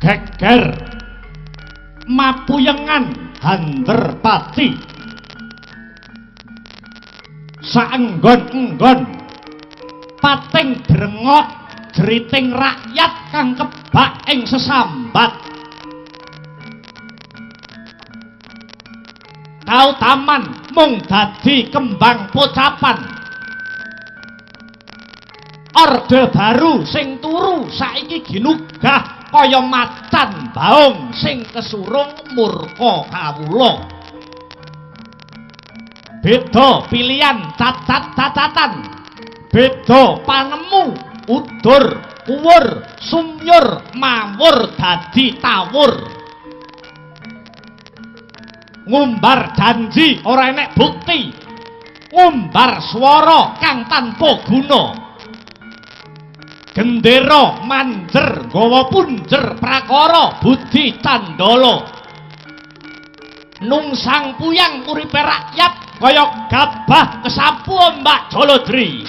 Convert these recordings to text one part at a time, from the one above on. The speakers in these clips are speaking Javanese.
Geger mapuyengan Handerpati saenggon-enggon pating drengok jeriting rakyat kang kebak ing sesambat kautaman mung dadi kembang pocapan orde baru sing turu saiki ginugah kaya macan baung sing kesurung murka kawula beda pilihan cacat-cacatan beda panemu udur kuwur sumyur mawur dadi tawur ngumbar janji ora enek bukti ngumbar swara kang tanpa guna gendera manjer gawa punjer prakara budi candala nungsang puyang uripe rakyat kaya gabah kesapu ombak Jaladri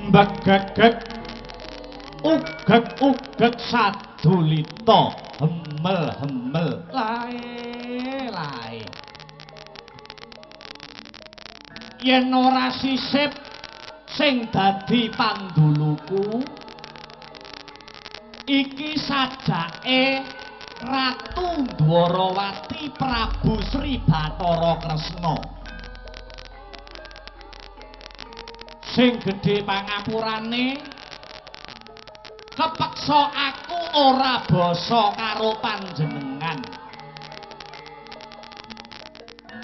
Mbegegeg ugeg-ugeg sadulita hemel-hemel lae yen ora sisip sing dadi panduluku iki sadake Ratu Dwarawati Prabu Sri Bathara Kresna. Sing gedhe pangapurane kepeksa aku ora basa karo panjenengan.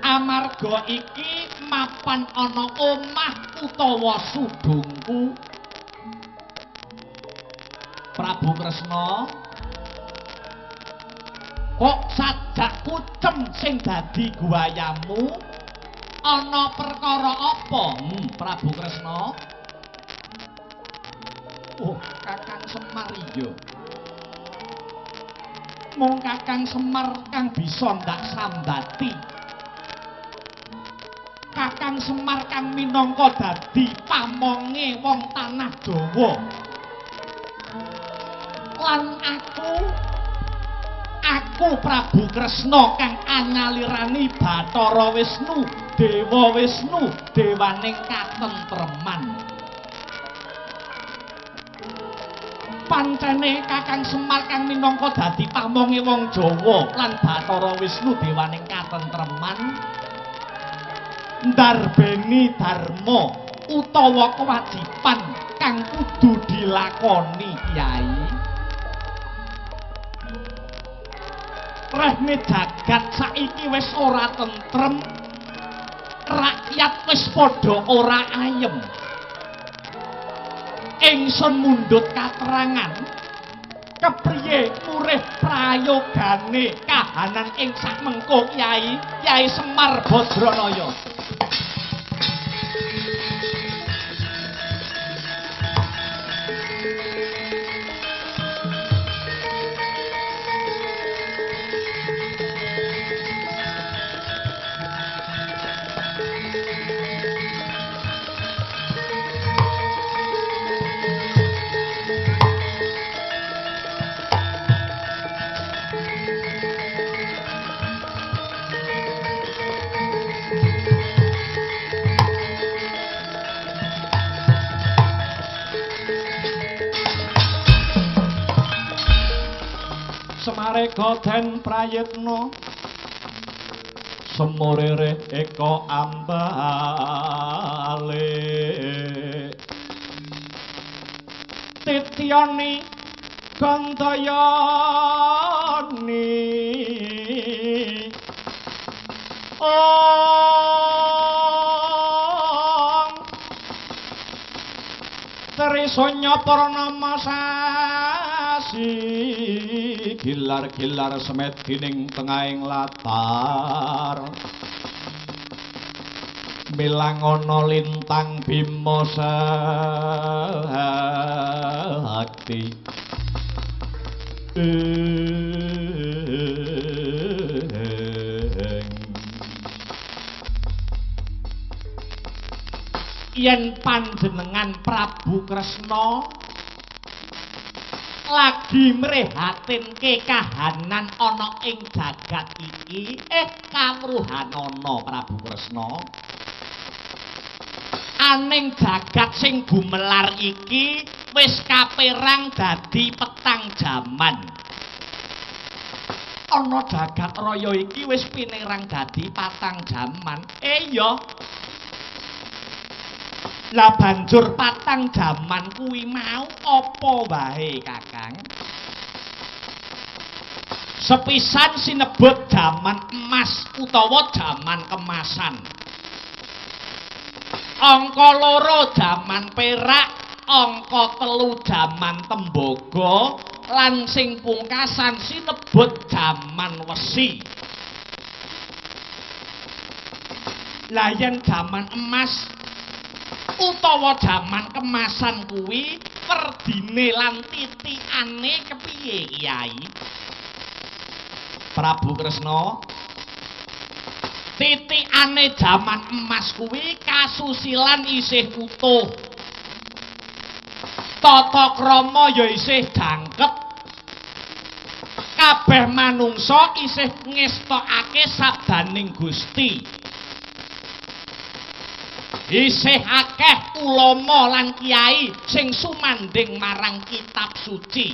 Amarga iki mapan ana omah utawa sudungku. Prabu Kresna kok sadak kucem sing dadi guayamu ana perkara apa Prabu Kresna? Oh, Kakang Semar iya. Mung Kakang Semar kang bisa ndak sambati. Kakang Semar kang minangka dadi pamonge wong tanah Jawa. Lan aku Prabu Kresna kang anyalirani Bathara Wisnu, Dewa Wisnu, dewaning katentreman. Pancene Kakang Semar kang minangka dadi pamonge wong Jawa lan Bathara Wisnu dewaning katentreman ndarbeni dharma utawa kewajiban kang kudu dilakoni Kyai. Rehne jagat saiki wis ora tentrem, rakyat wis padha ora ayem. Ingsun mundhut katerangan kepriye murih prayogane kahanan ing sakmengko Kyai Semar Badranaya. Semarega den prayitna semorere eka ambale tityani gandayani Trisanya Purnama sasi gilar-gilar semet gining tengahing latar milangana lintang Bima sakti yen panjenengan Prabu Kresna lagi mrehatinke kahanan ana ing jagat iki kawruhanana Prabu Kresna aning jagat sing gumelar iki wis kaperang dadi petang jaman ana jagat raya iki wis pinirang dadi patang jaman iya. Lah banjur patang jaman kuwi mau apa wae Kakang? Sepisan sinebut jaman emas utawa jaman kemasan. Angka loro jaman perak, angka telu jaman tembaga, lan sing pungkasan sinebut jaman wesi. Lah yen jaman emas utawa jaman kemasan kuwi perdine lan titikane kepiye Kyai? Prabu Kresna titikane jaman emas kuwi kasusilan isih utuh tata krama ya isih jangkep kabeh manungsa isih ngestokake sabdaning Gusti isih akeh ulama lan kiai sing sumanding marang kitab suci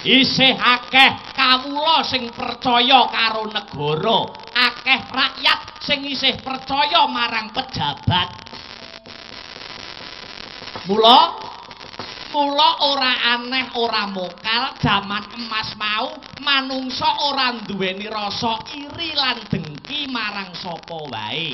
isih akeh kawula sing percaya karo negara, akeh rakyat sing isih percaya marang pejabat. Mula ora aneh ora mokal jaman emas mau manungsa ora nduweni rasa iri lan dengki marang sapa wae.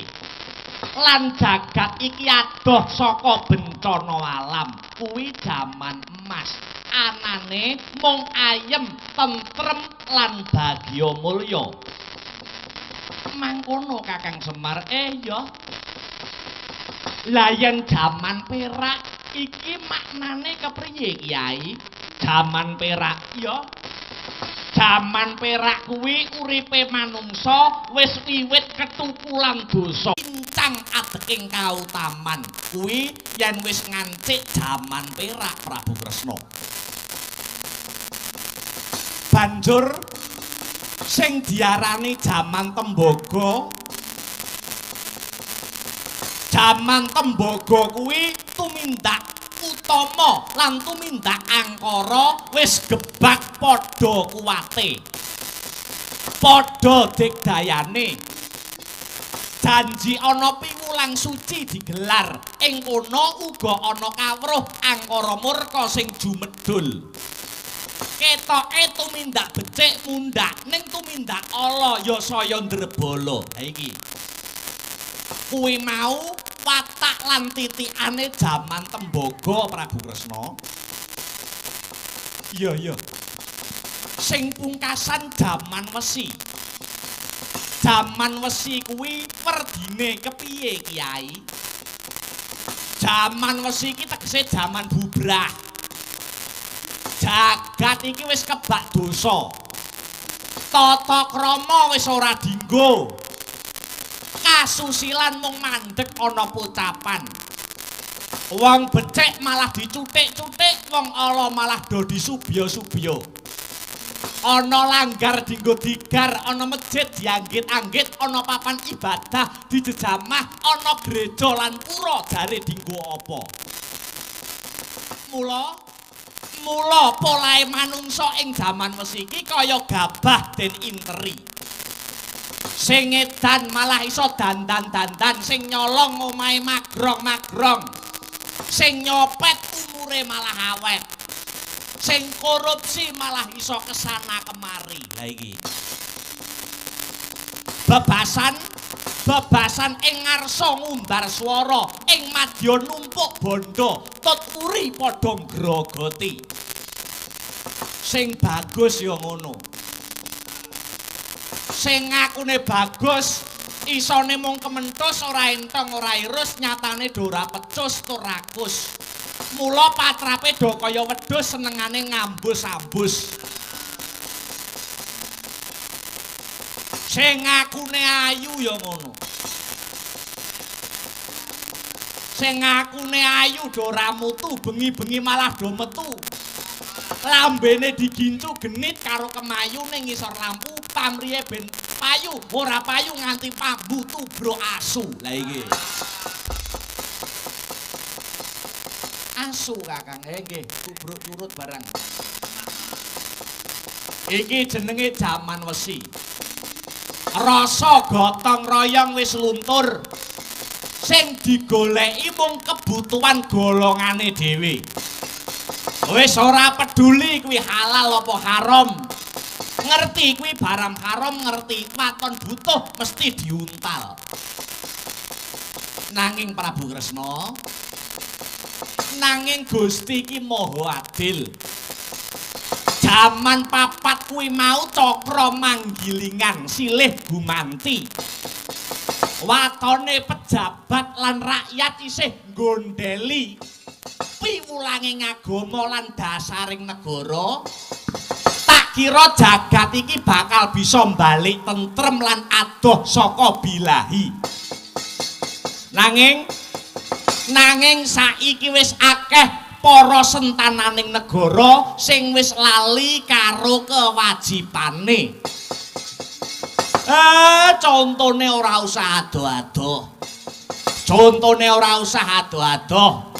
Lan jagat iki adoh saka bencana alam, kuwi jaman emas. Anane mung ayem, tentrem lan bagya mulya. Mangkono Kakang Semar, ya. Lah yen jaman perak iki maknane kepriye Kyai? Jaman perak ya. Jaman perak kuwi uripe manungsa wis wiwit ketukulan dosa. Pincang adeking kautaman. Kuwi yen wis ngancik jaman perak Prabu Kresna. Banjur sing diarani jaman tembaga. Jaman tembaga kuwi tumindak utama lan tumindak angkara wis gebak padha kuwate. Padha digdayane. Janji ana piwulang suci digelar. Ing kono uga ana kawruh angkara murka sing jumedhul. Ketoke tumindak becik mundhak ning tumindak ala ya saya ndrebala. Ha iki. Kuwi mau watak lan titikane jaman tembaga Prabu Kresna. Iya. Sing pungkasan jaman wesi. Jaman wesi kuwi perdine kepiye Kyai? Jaman wesi iki tegese jaman bubrah. Jagat iki wis kebak dosa. Tata krama wis ora dienggo. Kasusilan mung mandhek ana pocapan. Wong becik malah dicutik-cutik, wong ala malah do disubya-subya. Ana langgar dienggo digar, ana masjid dianggit-anggit, ana papan ibadah dijejamah, ana gereja lan pura jare dienggo apa. Mula polahe manungsa ing jaman wesi iki kaya gabah den interi. Sing edan malah iso dandan-dandan, sing nyolong omahe magrong-magrong. Sing nyopet umure malah awet. Sing korupsi malah iso kesana kemari. Lah iki. Bebasan ing ngarsa ngumbar swara, ing madya numpuk bondo, tuturi padha grogoti. Sing bagus ya ngono. Sing ngakune bagus isone mung kementhus ora entong ora irus, nyatane do ora pecus tur rakus. Mula patrape do kaya wedhus senengane ngambus-ambus. Sing ngakune ayu ya ngono. Sing ngakune ayu do ora mutu, bengi-bengi malah do metu. Lambene digincu genit karo kemayu ning ngisor lampu, pamrihe ben payu, ora payu nganti pambu tubruk asu. Lah iki. Asu Kakang, nggih, tubruk turut barang. Iki jenenge jaman wesi. Rasa gotong royong wis luntur. Sing digoleki mung kebutuhan golongane dhewe. Wis ora peduli kuwi halal apa haram. Ngerti kuwi barang haram, ngerti waton butuh mesti diuntal. Nanging Prabu Kresna, nanging Gusti iki maha adil. Jaman papat kuwi mau cakra manggilingan silih gumanti. Watone pejabat lan rakyat isih nggondeli piwulange ngagama lan dasaring negara. Tak kira jagat iki bakal bisa balik tentrem lan adoh saka bilahi. Nanging saiki wis akeh para sentananing negara sing wis lali karo kewajibane. Contone ora usah ado-ado.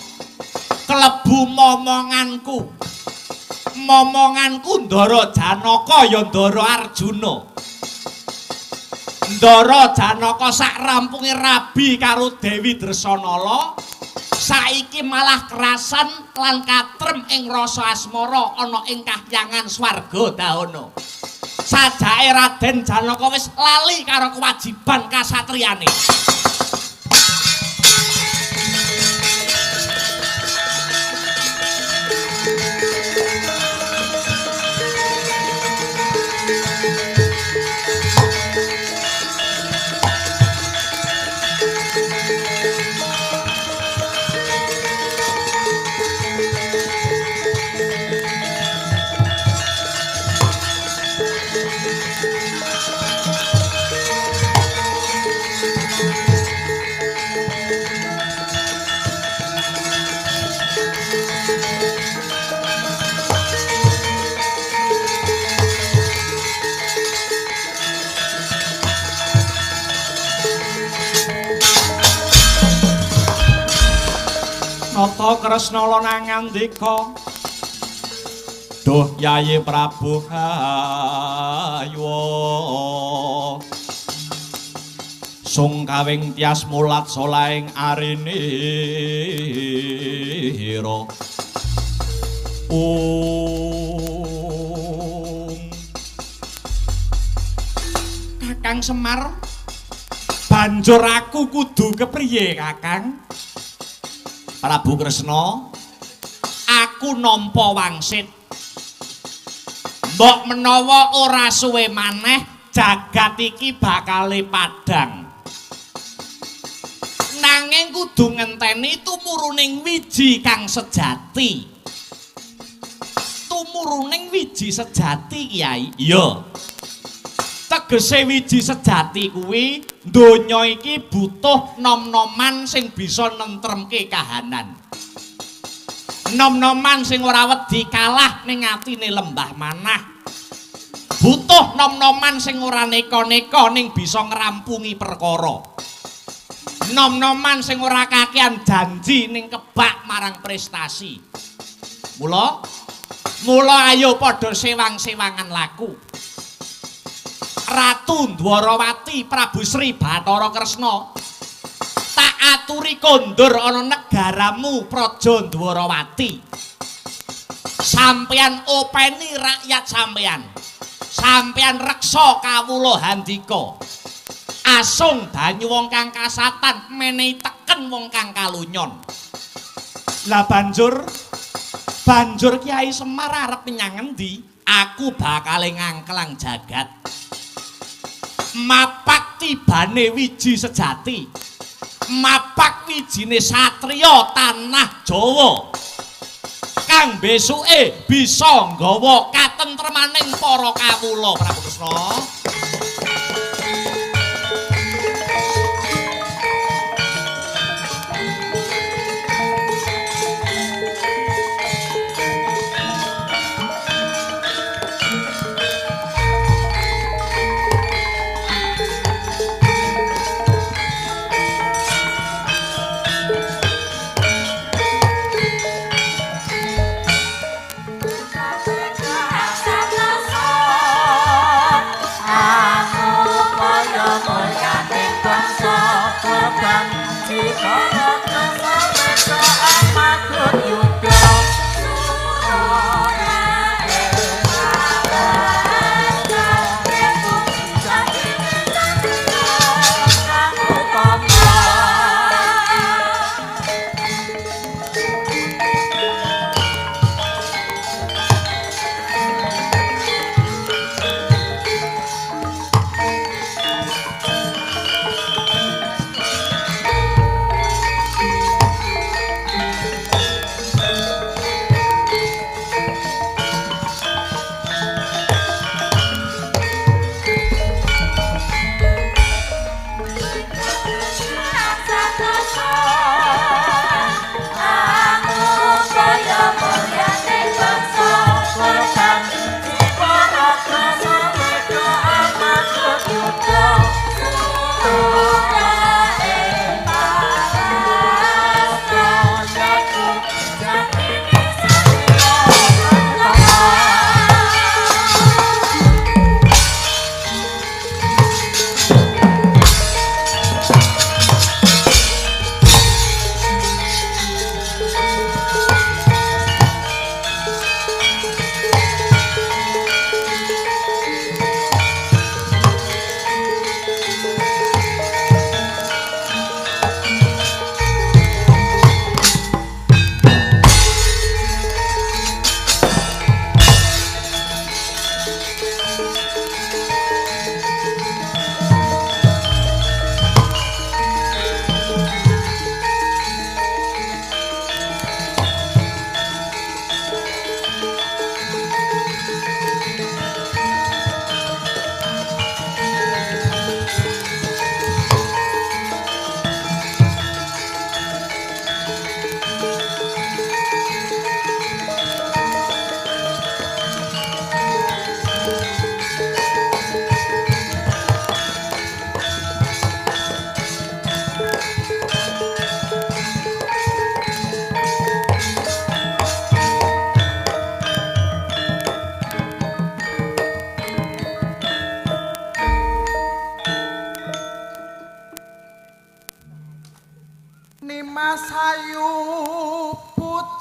Klebu momonganku. momonganku Ndara Janaka ya Ndara Arjuna. Ndara Janaka sak rampunge rabi karo Dewi Dresanala saiki malah kerasan lan katrem ing rasa asmara ana ing kahyangan swarga dahana. Sajake Raden Janaka wis lali karo kewajiban kasatriyane. Nata Kresna lan ngandika Duh Yayi Prabu Haywa sung kawing tias mulat solaing arinira Kakang Semar banjur aku kudu kepriye Kakang Prabu Kresna, aku nampa wangsit. Mbok menawa ora suwe maneh jagat iki bakale padhang. Nanging kudu ngenteni tumuruning wiji kang sejati. Tumuruning wiji sejati, Kyai. Iya. Tegese wiji sejati kuwi donya iki butuh nom-noman sing bisa nentremke kahanan. Nom-noman sing ora wedi kalah ning atine lembah manah. Butuh nom-noman sing ora neka-neka ning bisa ngrampungi perkara. Nom-noman sing ora kakean janji ning kebak marang prestasi. Mula ayo padha sewang-sewangan laku. Ratu Dwarawati Prabu Sri Bathara Kresna tak aturi kondur ana negaramu Praja Dwarawati. Sampeyan openi rakyat sampeyan. Sampeyan reksa kawula handika. Asung banyu wong kang kasatan menehi teken wong kang kalunyon. Lah banjur Kyai Semar arep menyang ngendi? Aku bakal ngangklang jagat. Mapak tibane wiji sejati. Mapak wijine satriya tanah Jawa. Kang besuke bisa nggawa katentremaning para kawula Prabu Kresna.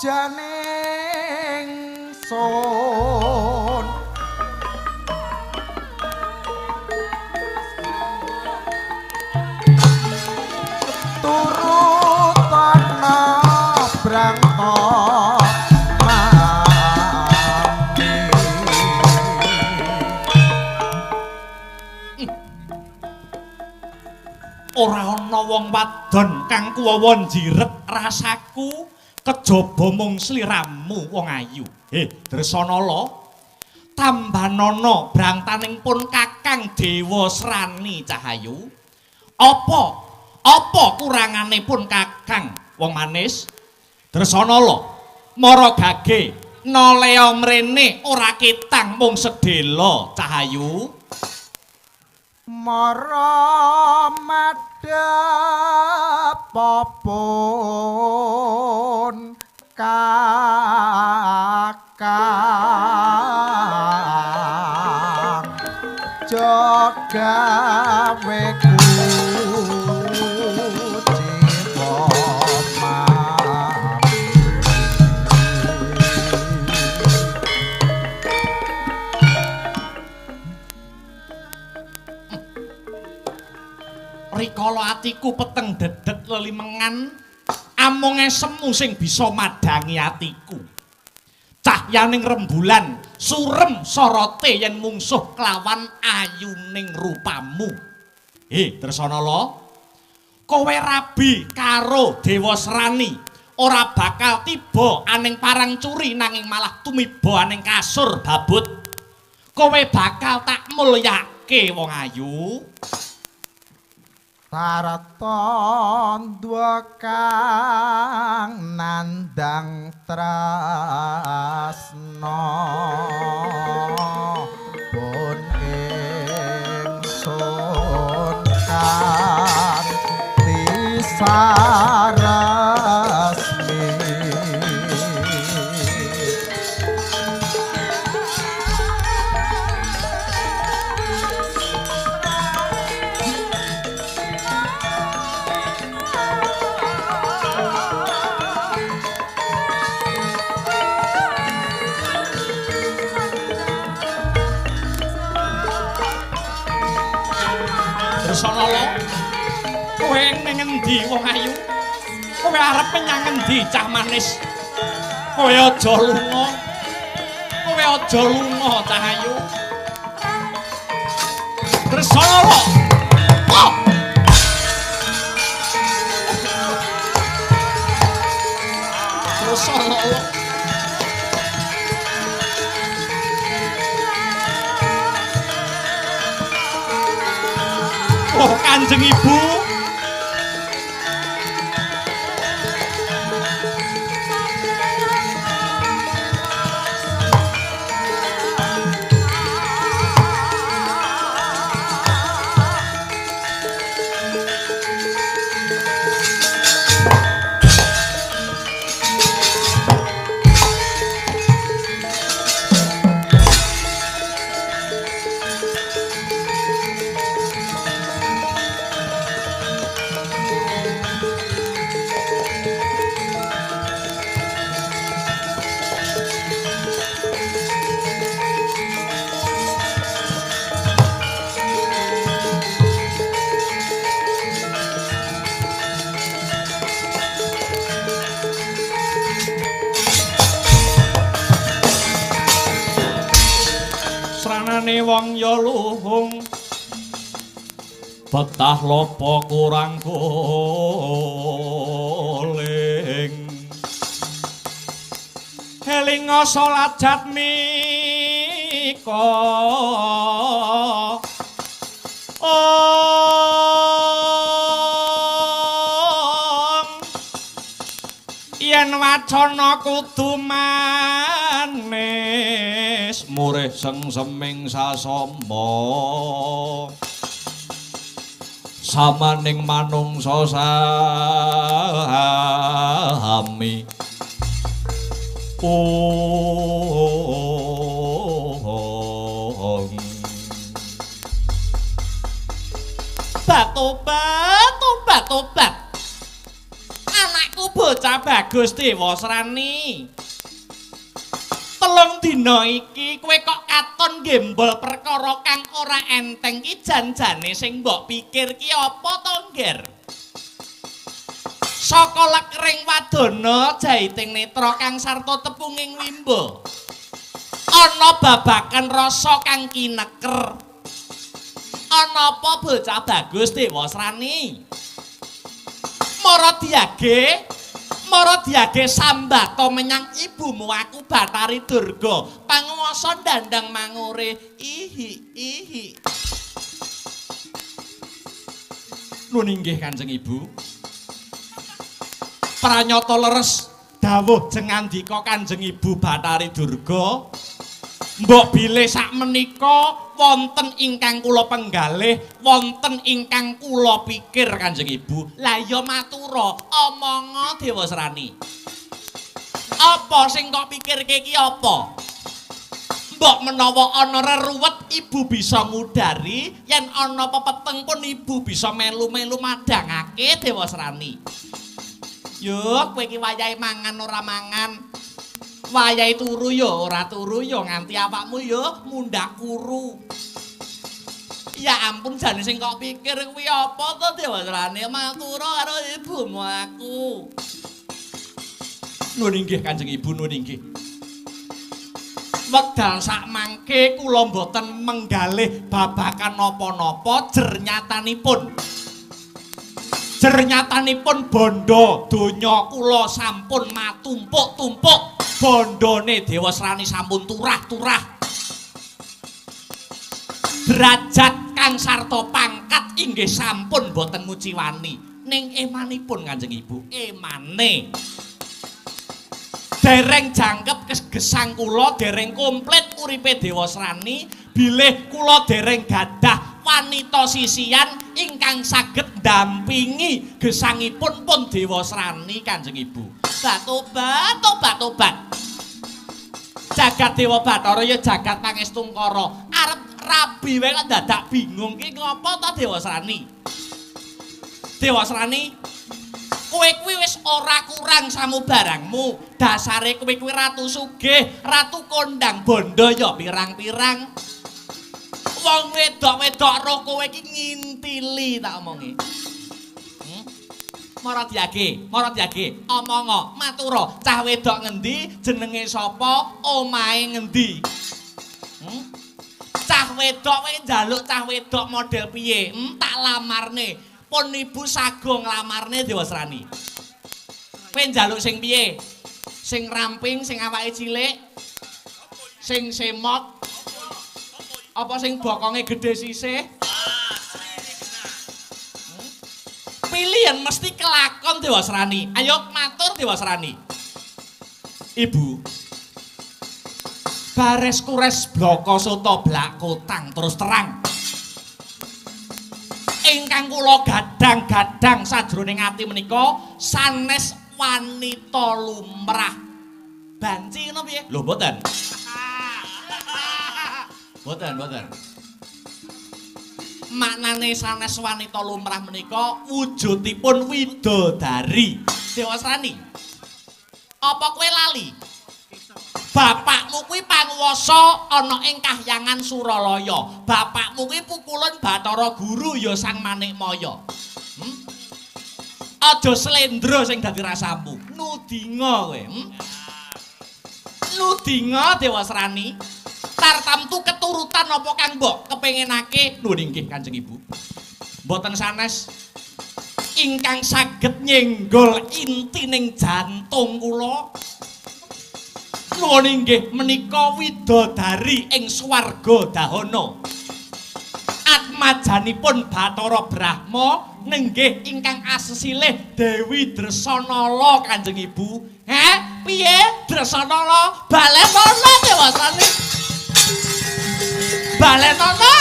janing sun turutana brangta ora ana wong wadon kang kuwawa jiret rasaku kejaba mung sliramu wong ayu. Dresanala tambanana brangtaning pun Kakang Dewa Srani Cahayu. Apa kurangane pun Kakang wong manis? Dresanala mara gage nolea mrene ora ketang mung sedhela Cahayu. mara madhep popon kakang jogawe rikala atiku peteng dedet lelimengan amung semu sing bisa madangi atiku cahyaning rembulan surem sorote yen mungsuh kelawan ayuning rupamu. Dresanala kowe rabi karo Dewa Srani ora bakal tiba aning parang curi nanging malah tumiba aning kasur babut. Kowe bakal tak mulyake wong ayu. Taratandwa kang nandang tresna pun ingsun kanthi sarasmi Dresanala kowe ning endi wong ayu? Kowe arep menyang endi cah manis? Kowe aja lunga. Kowe aja lunga cah ayu. Dresanala. Oh! Dresanala. Oh Kanjeng Ibu. Sranane wong ya luhung betah lopo kurang koling elinga salat jatmika yen wacana kudu manis murih sengseming sasama samaning manungsa sami tobat anakku bocah bagus Dewasrani. Telung dina iki kowe kok katon gembol perkara kang ora enteng ki janjane sing mbok pikir ki apa to, Ngger? Saka lekring wadana jaiting netra kang sarta tepunging wimba. Ana babakan rasa kang kineker. Ana apa bocah bagus Dewasrani? Mara diage sambato menyang ibumu aku Bathari Durga panguwasa Dandang Mangure ihi. Nun inggih Kanjeng Ibu. Pranyata leres dawuh jengandika Kanjeng Ibu Bathari Durga. Mbok bilih sakmenika wonten ingkang kula penggalih, wonten ingkang kula pikir Kanjeng Ibu. Lah ya matura, omong Dewasrani. Apa sing kok pikirke ki apa? Mbok menawa ana reruwet ibu bisa ngudari, yen ana pepeteng pun ibu bisa melu-melu madhangake Dewasrani. Yo, kowe iki wayahe mangan ora mangan. Wayahe turu ya ora turu ya nganti awakmu ya mundhak kuru. Ya ampun jane sing kok pikir kuwi apa to Dewasrani matura karo ibumu aku. Nuwun inggih Kanjeng Ibu nuwun inggih. Wekdal sak mangke kula mboten menggalih babakan napa-napa jernyatanipun. Jernyatanipun bondo donya kula sampun matumpuk-tumpuk. Bondone Dewasrani sampun turah-turah. Derajat kang sarta pangkat inggih sampun boten nguciwani. Ning emanipun Kanjeng Ibu, emane. Dereng jangkep gesang kula, dereng komplit uripe Dewasrani, bilih kula dereng gadah wanita sisian ingkang saged ndampingi gesangipun pun Dewasrani Kanjeng Ibu. Tobat. Jagat Dewa Bathara ya jagat Pangestungkara. Arep rabi wae kok dadak bingung ki ngopo ta Dewasrani? Dewasrani, kowe kuwi wis ora kurang samubarangmu. Dasare kowe kuwi ratu sugih, ratu kondang bondo ya pirang-pirang. Wong wedok-wedok ro kowe iki ngintili tak omongi. Mara diage, omongo, matura, cah wedok ngendi, jenenge sapa, omahe ngendi. Cah wedok kowe njaluk cah wedok model piye? Tak lamarne. Pun ibu sago nglamarne Dewasrani. Kowe njaluk sing piye? Sing ramping, sing awake cilik, sing semot, apa sing bokonge gedhe sisih? Pilihan mesti kelakon Dewasrani. Ayo matur Dewasrani. Ibu. Bares kures bloko soto blak kotang terus terang. Ingkang kula gadang-gadang sajroning ati menika sanes wanita lumrah. Banci ngono piye? Lho mboten. Mboten. Maknane sanes wanita lumrah menika wujudipun widodari. Dewasrani. Apa kowe lali? Bapakmu kuwi panguwasa ana ing Kahyangan Suralaya. Bapakmu kuwi pukulan Bathara Guru ya Sang Manikmaya. Aja slendra sing dadi rasamu. Nudinga kowe. Nudinga Dewasrani. Tartamtu keturutan apa kang mbok kepengenake? Nuwun inggih Kanjeng Ibu. Mboten sanes ingkang saged nyenggol intining jantung kula. Nuwun inggih menika widodari ing swarga dahana. Atmajanipun Bathara Brahma nenggih ingkang asesilih Dewi Dresanala Kanjeng Ibu. Piye Dresanala? Balenana Dewasrani. Balenana.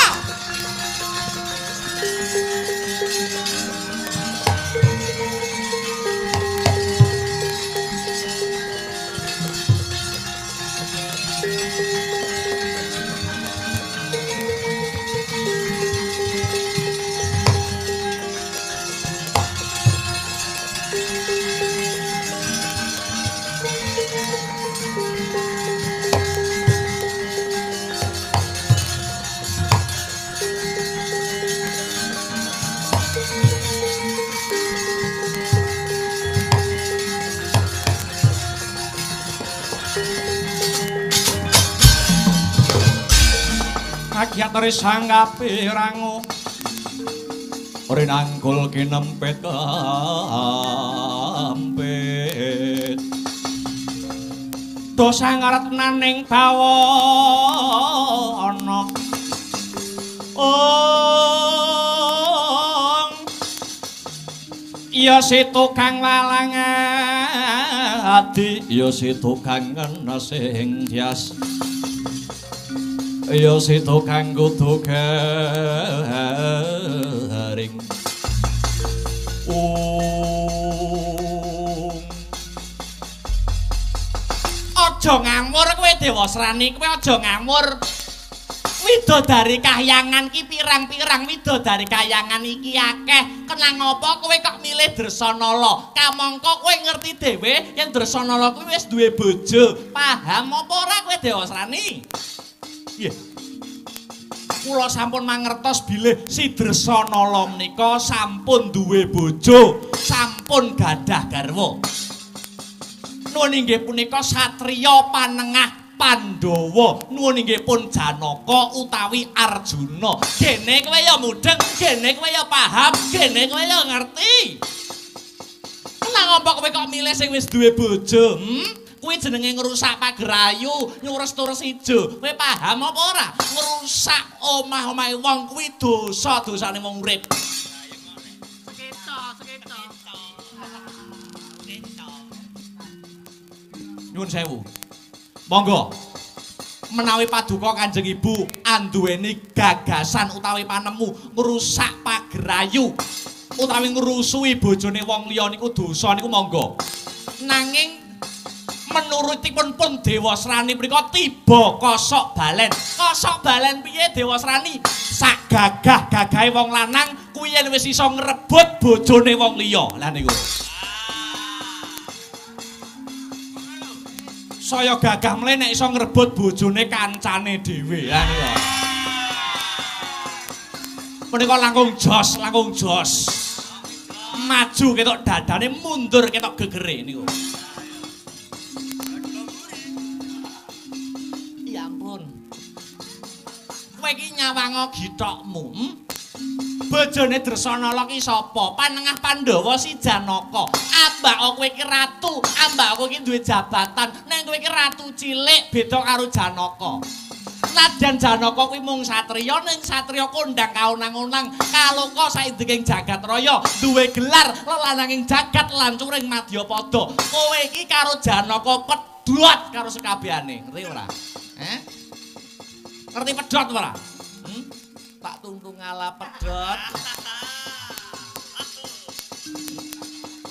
rakyat risang kapirangu rinangkul kinempet kampet dosa ngaret naning bawana ya si tukang walang ati ya si tukang sing hias ya si tukang kudu garing aja ngamur kowe Dewasrani kowe aja ngamur widodari kahyangan ki pirang-pirang widodari kahyangan iki akeh kenang apa kowe kok milih Dresanala kamangka kowe ngerti dhewe yen Dresanala kuwi wis duwe bojo paham apa ora kowe Dewasrani iya kula sampun mangertos bilih si Dresanala menika sampun duwe bojo sampun gadah garwa nuwun inggih punika satriya panengah Pandhawa nuwun inggih pun Janaka utawi Arjuna gene kowe ya mudheng gene kowe ya paham gene kowe ya ngerti nang apa kowe kok milih sing wis duwe bojo kuwi jenenge ngrusak pagerayu nyures-tures ijo kowe paham apa ora ngrusak omah-omahe wong kuwi dosa-dosane wong urip nyuwun sewu monggo menawi paduka Kanjeng Ibu anduweni gagasan utawi panemu ngrusak pagerayu utawi ngrusui bojone wong liya niku dosa niku monggo nanging menurutipun pun Dewasrani menika tiba kosok balen piye Dewasrani sak gagah-gagahe wong lanang kuwi yen wis iso ngrebut bojone wong liya lha niku saya gagah mle nek iso ngrebut bojone kancane dhewe lha niku menika langkung jos maju ketok dadane mundur ketok gegere niku ya ampun kowe iki nyawang githokmu bojone Dresanala ki sapa? Panengah Pandhawa si Janaka. Ambak kowe iki ratu, ambak kowe iki duwe jabatan. Nek kowe iki ratu cilik beda karo Janaka. Nadyan Janaka kuwi mung satriya ning satriya kondang kaunang-unang kaloka saindenging jagat raya duwe gelar lelananging jagat lancuring Madyapada. Kowe iki karo Janaka pedhot karo sekabehane. Ngerti ora? Ngerti pedhot ora? Tak tunggu ngalah pedhot.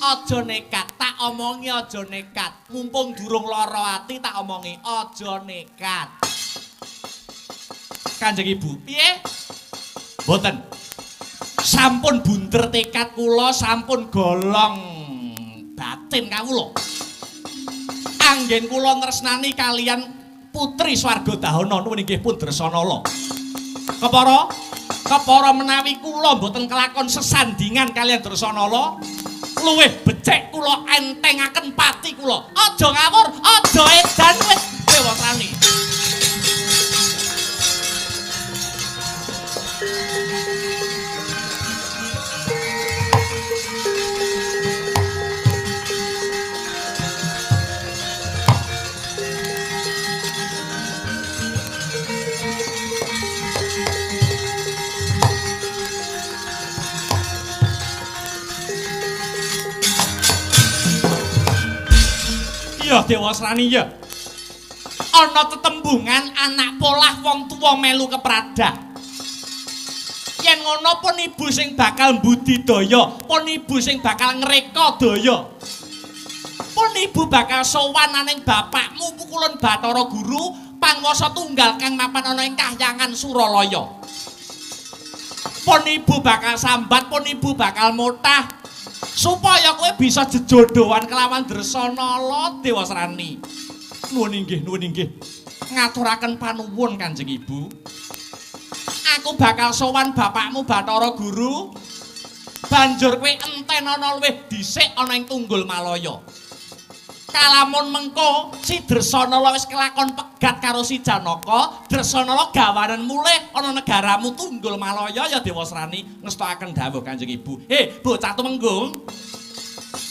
Aja nekat, tak omongi aja nekat. Mumpung durung lara ati tak omongi aja nekat. Kanjeng Ibu, piye? Mboten. Sampun bunder tekad kula, sampun golong batin kawula. Anggen kula tresnani kalian putri Swargadahana nuwun inggih pun Dresanala. Kepara menawi kula mboten kelakon sesandingan kalian Dresanala, luwih becik kula entengaken pati kula. Aja ngawur, aja edan wis Dewasrani. Ya Dewasrani ya. Ana tetembungan anak polah wong tuwa melu kepradah. Yen ngono pun ibu sing bakal mbudidaya, pun ibu sing bakal ngreka daya. Pun ibu bakal sowan aning bapakmu Pukulun Bathara Guru, panguwasa tunggal kang mapan ana ing Kahyangan Suralaya. Pun ibu bakal sambat, pun ibu bakal mutah. Supaya kowe bisa jejodohan kelawan Dresanala Dewasrani. Nuwun inggih. Ngaturaken panuwun Kanjeng Ibu. Aku bakal sowan bapakmu Bathara Guru. Banjur kowe enten ana luwih dhisik ana ing Tunggul Malaya. kalamun mengko si Dresanala wis kelakon pegat karo si Janaka, Dresanala gawanen mulih ana negaramu Tunggul Malaya ya Dewasrani ngestokaken dawuh Kanjeng Ibu. Bocah Tumenggung.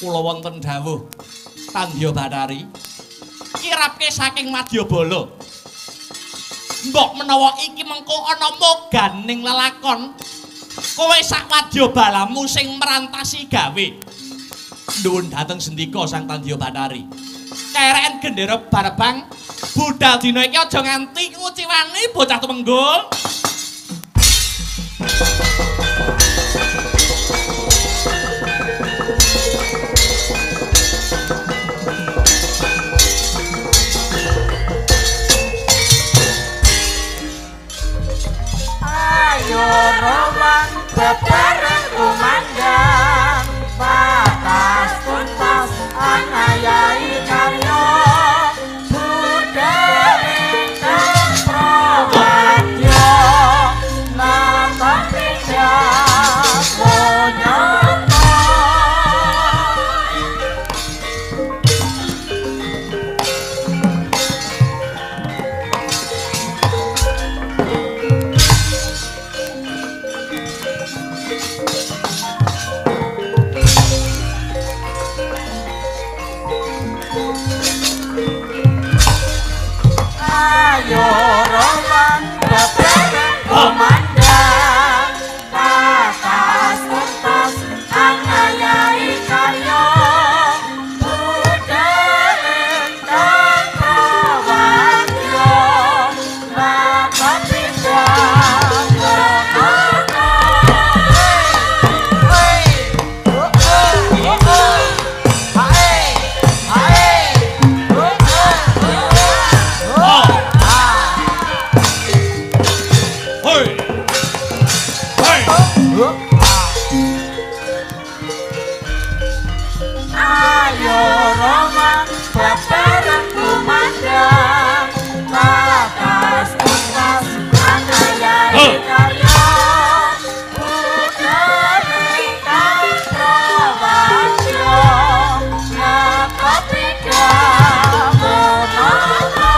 Kula wonten dawuh Tandya Bathari. Kirapke saking Madyabala. Mbok menawa iki mengko ana moganing lelakon, kowe sak wadyabalamu sing merantasi gawe. Nuwun dhateng sendika Sang Tandya Bathari. Kereken gendera Barbang budal dina iki aja nganti nguciwani bocah Tumenggung. Ayo romang bebareng kumandang batas tuntas anayai karya budaya kang prawadya nata pijak konyata. Ayo romang bebareng kumandang batas tuntas anayai karya budaya kang prawadya nata pijak konyata. Ayo romang bebareng kumandang batas tuntas anayai karya budaya kang prawadya nata pijak konyata.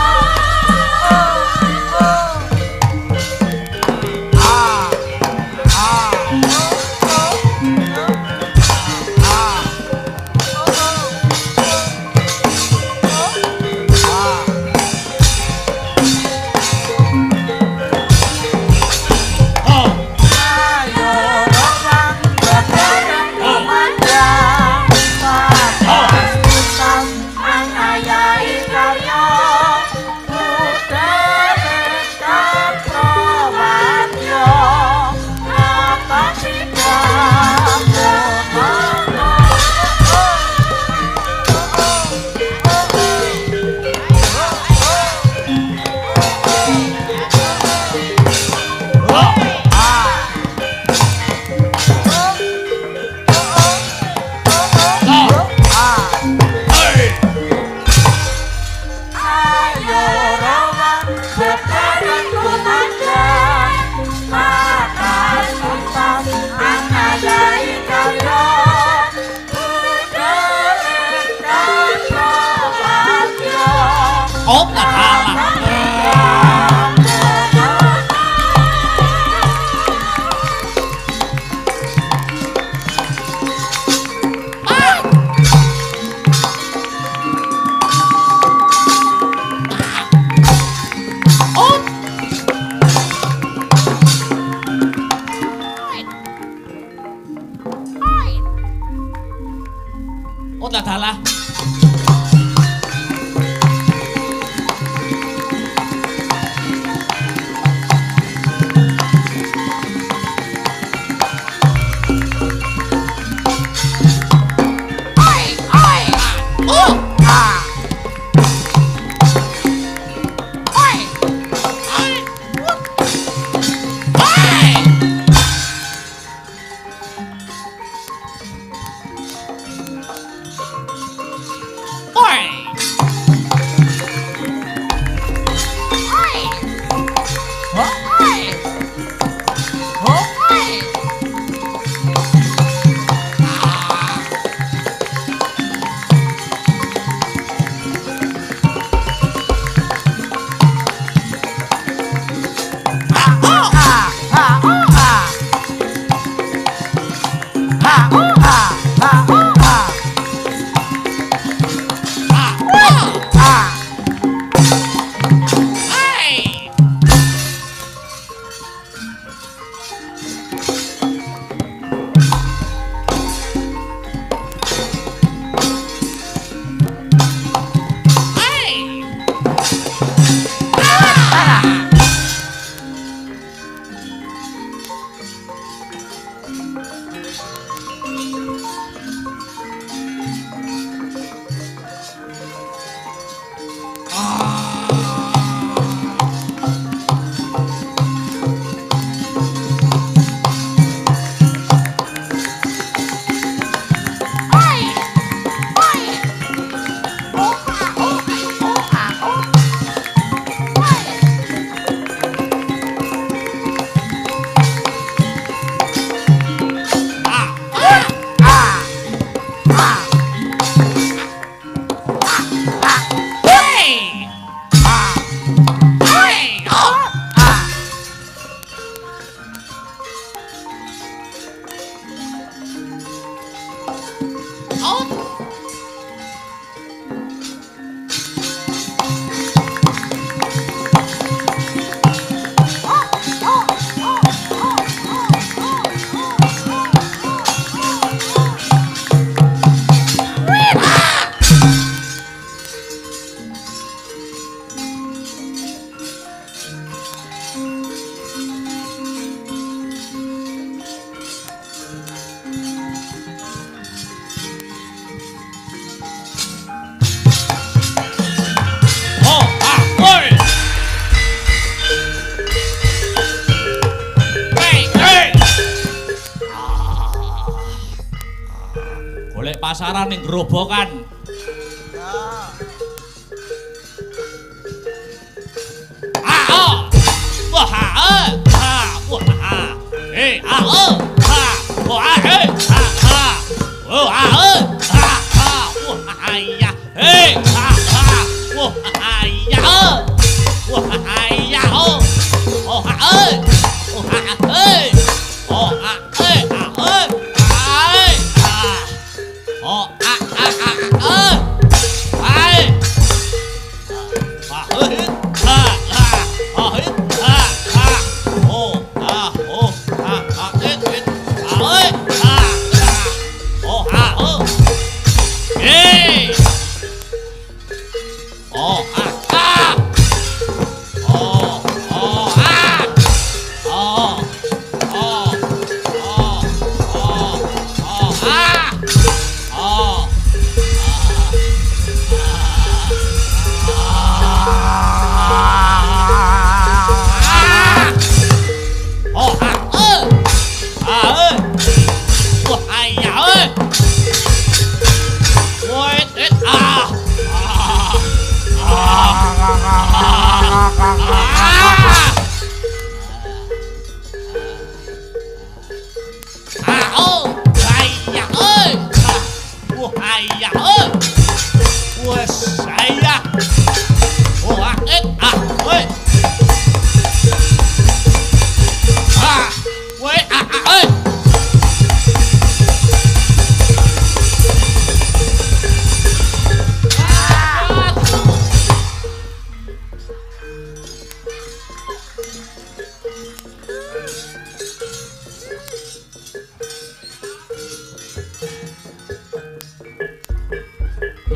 pasaran ning gerobokan.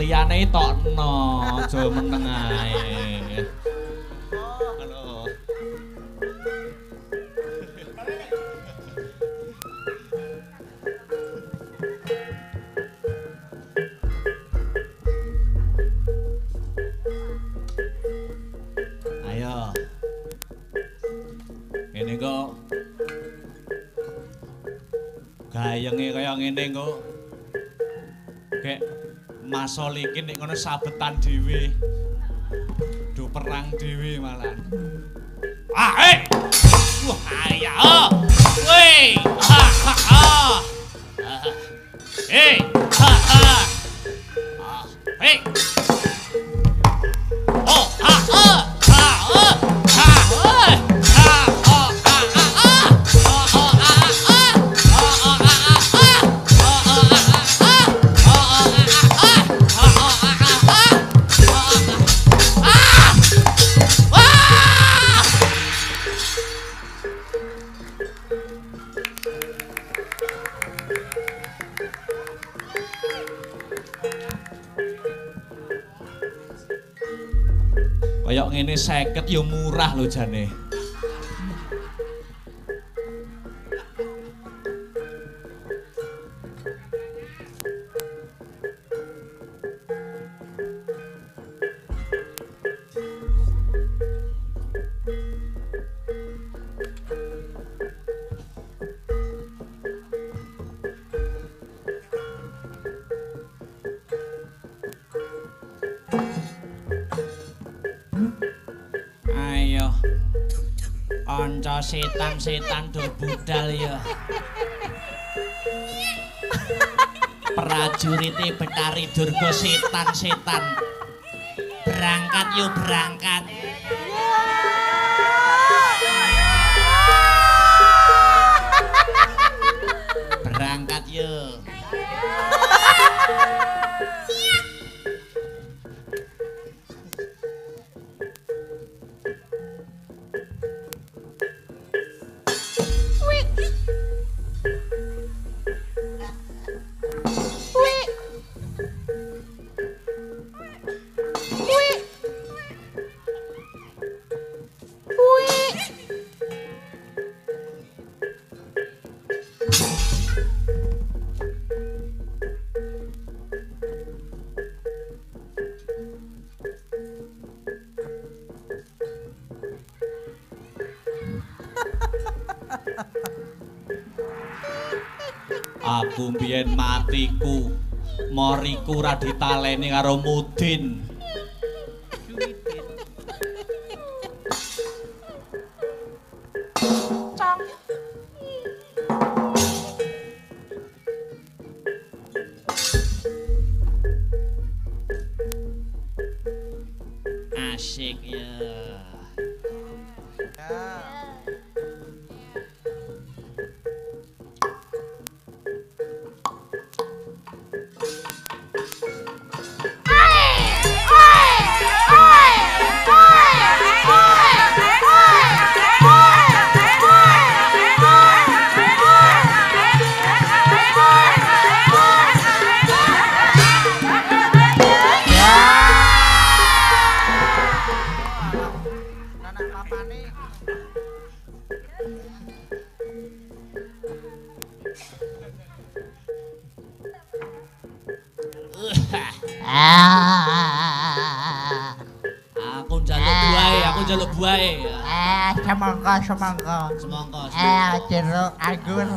Liyane tokno, aja meneng ae. Halo. Ayo. Ngene kok. Gayenge kaya ngene kok. Kek Masol iki nek ngono sabetan dhewe. Do perang dhewe malah. Wah, ya. Woi. Ha ha ha. Ha ha. Hey. Oh, ha ha. Ha ha. Ha ha. Ha ha. regane 50 ya murah lho jane. Ayo. Kanca setan-setan do budal ya. Prajurite Betari Durga setan-setan. Berangkat yo berangkat. Berangkat yo. Aku mbiyen matiku, moriku ra ditaleni karo Mudin. Asik ya. Aku njaluk buahe. Semangka. Jeruk anggur.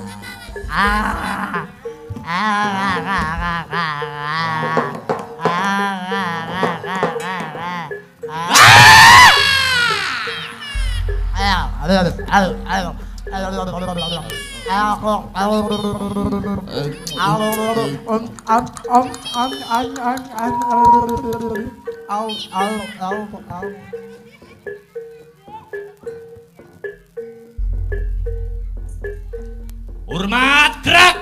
Hormat gerak.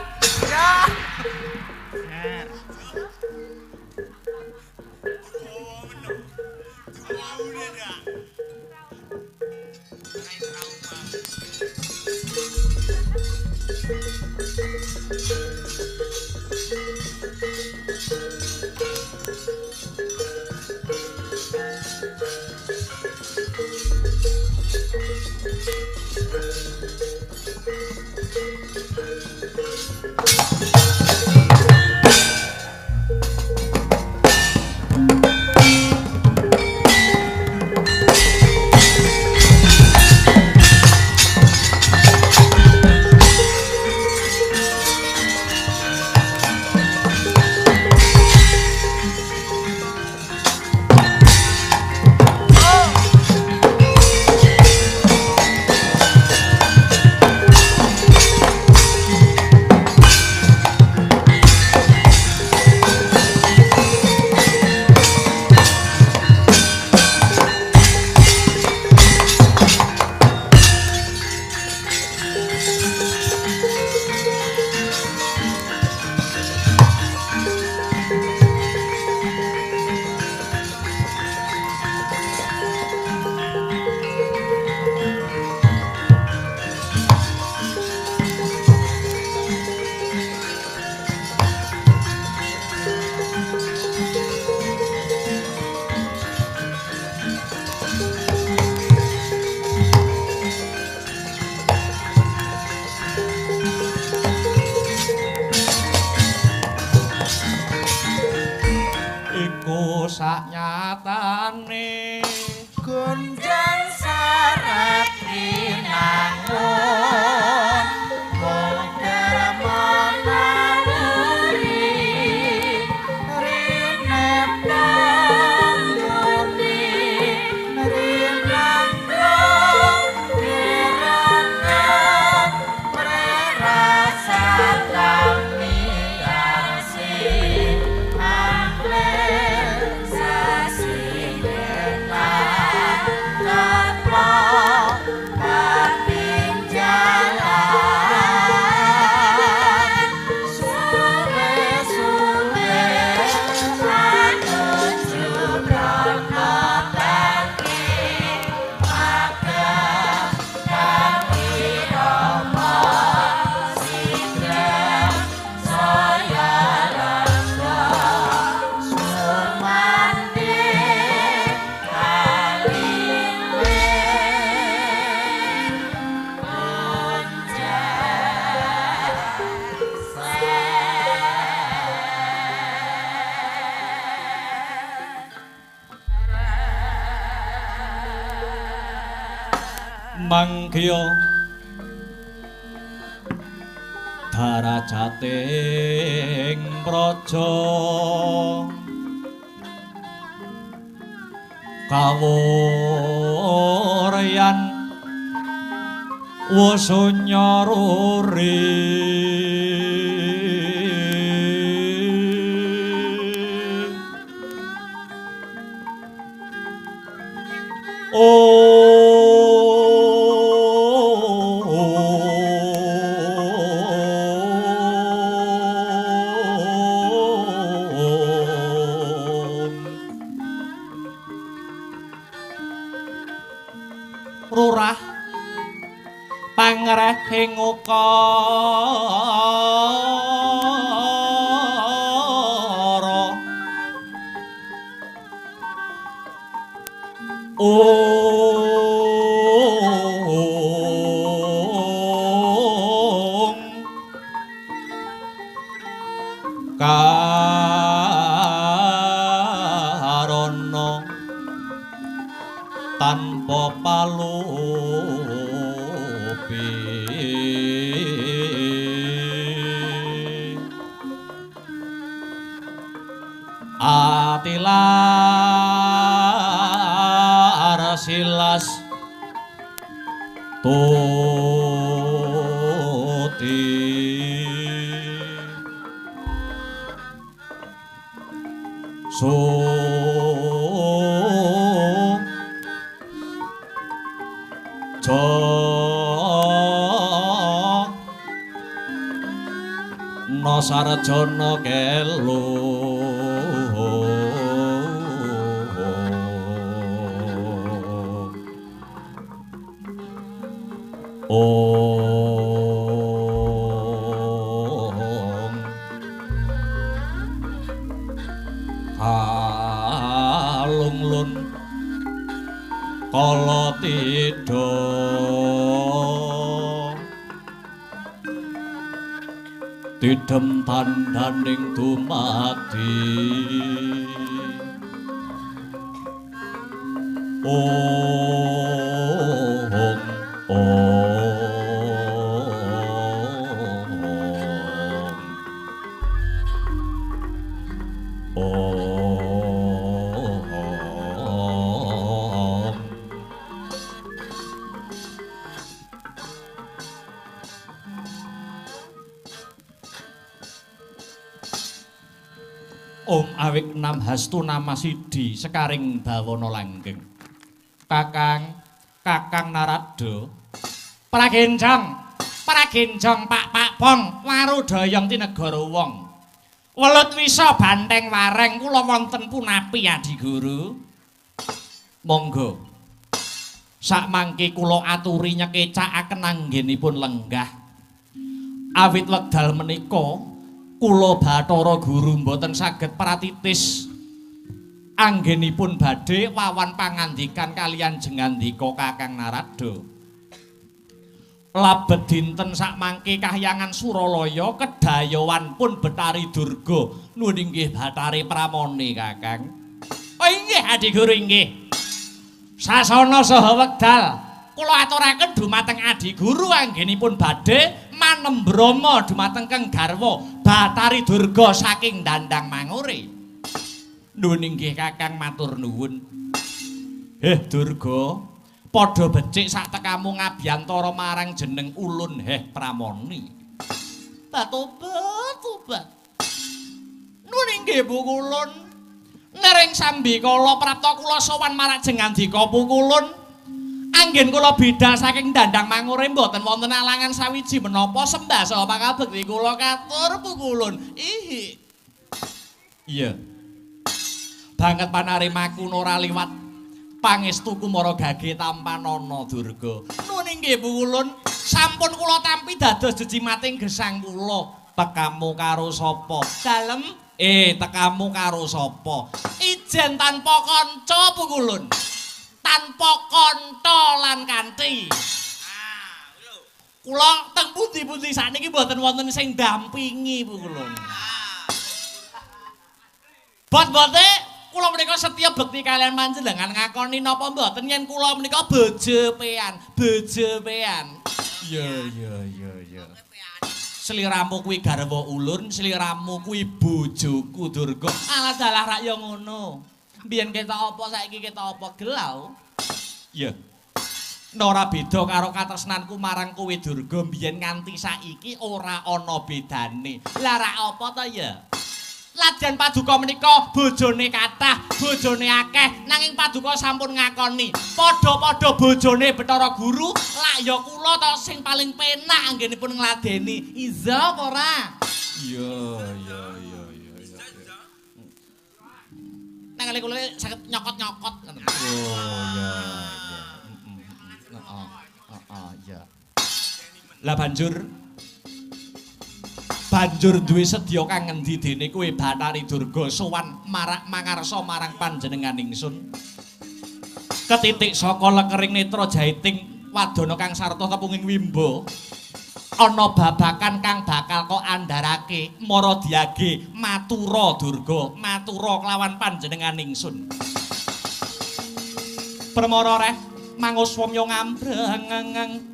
mangkya darajating praja kawuryan wasunyaruri Rurah pangrehing ukara karana tanpa palupi atilar silas tuti no sarjana kelu kalunglun kala tidha tidem tandhaning dumadi Om awik nam hastu nama sidi sekaring bawana langgeng. Kakang Narada. Pragenjong Pak Bong warudayang ti negara wong. Welut wisa banteng wareng kula wonten punapi Adi Guru. Monggo. Sakmangke kula aturi nyekecakaken anggenipun lenggah. Awit wekdal menika kula Bathara Guru mboten saged pratitis anggenipun badhe wawan pangandikan kalian jengandika Kakang Narada. Labet dinten sakmangke kahyangan Suralaya kedayawan pun Betari Durga nuwun inggih Bathari Pramana Kakang. Oh inggih Adi Guru inggih. Sasana saha wekdal kula aturaken dumateng Adi Guru anggenipun badhe manembrama dumateng Kang Garwa Batari Durga saking Dandang Mangure. Nuwun inggih Kakang matur nuwun. Durga, padha becik sak tekamu ngabiyantara marang jeneng ulun Pramani. Tobat. Nuwun inggih Bu Kulun. Nering sambikala prapta kula sowan marang jengandika Bu Kulun. Anggen kula bidhal saking Dandang Mangure mboten wonten alangan sawiji menapa sembah saha pangabekti kula katur Bu Kulun. Iya. Banget panarimaku ora liwat pangestu kumara gage tampanana Durga. Nuwun inggih Bu Kulun, sampun kula tampi dados jejimating gesang kula. Tekamu karo sapa? Dalem. Tekamu karo sapa? Ijen tanpa kanca Bu Kulun. Tanpa konto lan kanthi. Kula teng pundi-pundi sakniki mboten wonten sing dampingi Bu Kulun. Bot-bote Kula menika setya bekti kalian panjenengan ngakoni napa mboten yen kula menika bejepean. Iya. Sliramu kuwi garwa ulun, sliramu kuwi bojoku Durga. Alah dalah rak ya ngono. Biyen ketok apa saiki ketok apa gelau? Iya. Ora beda karo katresnanku marang kowe Durga biyen nganti saiki ora ana bedane. Lah rak apa to ya? Ladyan Paduka menika bojone kathah, bojone akeh, nanging Paduka sampun ngakoni, padha-padha bojone Bathara Guru, lak ya kula to sing paling penak anggenipun ngladeni. Iza apa ora? Iya. Nang kali kula saged nyokot-nyokot. Oh, iya. Iya. Lah banjur duwe sedya kang ngendi dene kowe Bathari Durga sowan mangarsa marang panjenengan ingsun. Ketitik saka lekering netra jaiting wadana kang sarta tepunging wimba. Ana babakan kang bakal kok andharake Maradyage matura Durga, matura kelawan panjenengan ingsun. Permara reh manguswamya ngambrang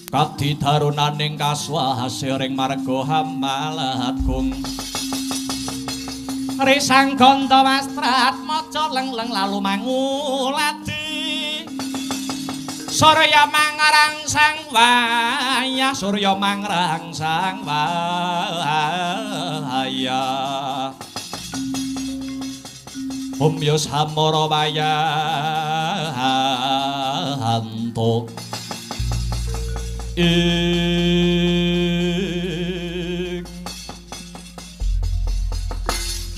kadidarunaning kaswasering marga hamalatgung risang ganda wastrat maca lengleng lalu manguladi surya mangrang sang waya umyus hamara waya hantuk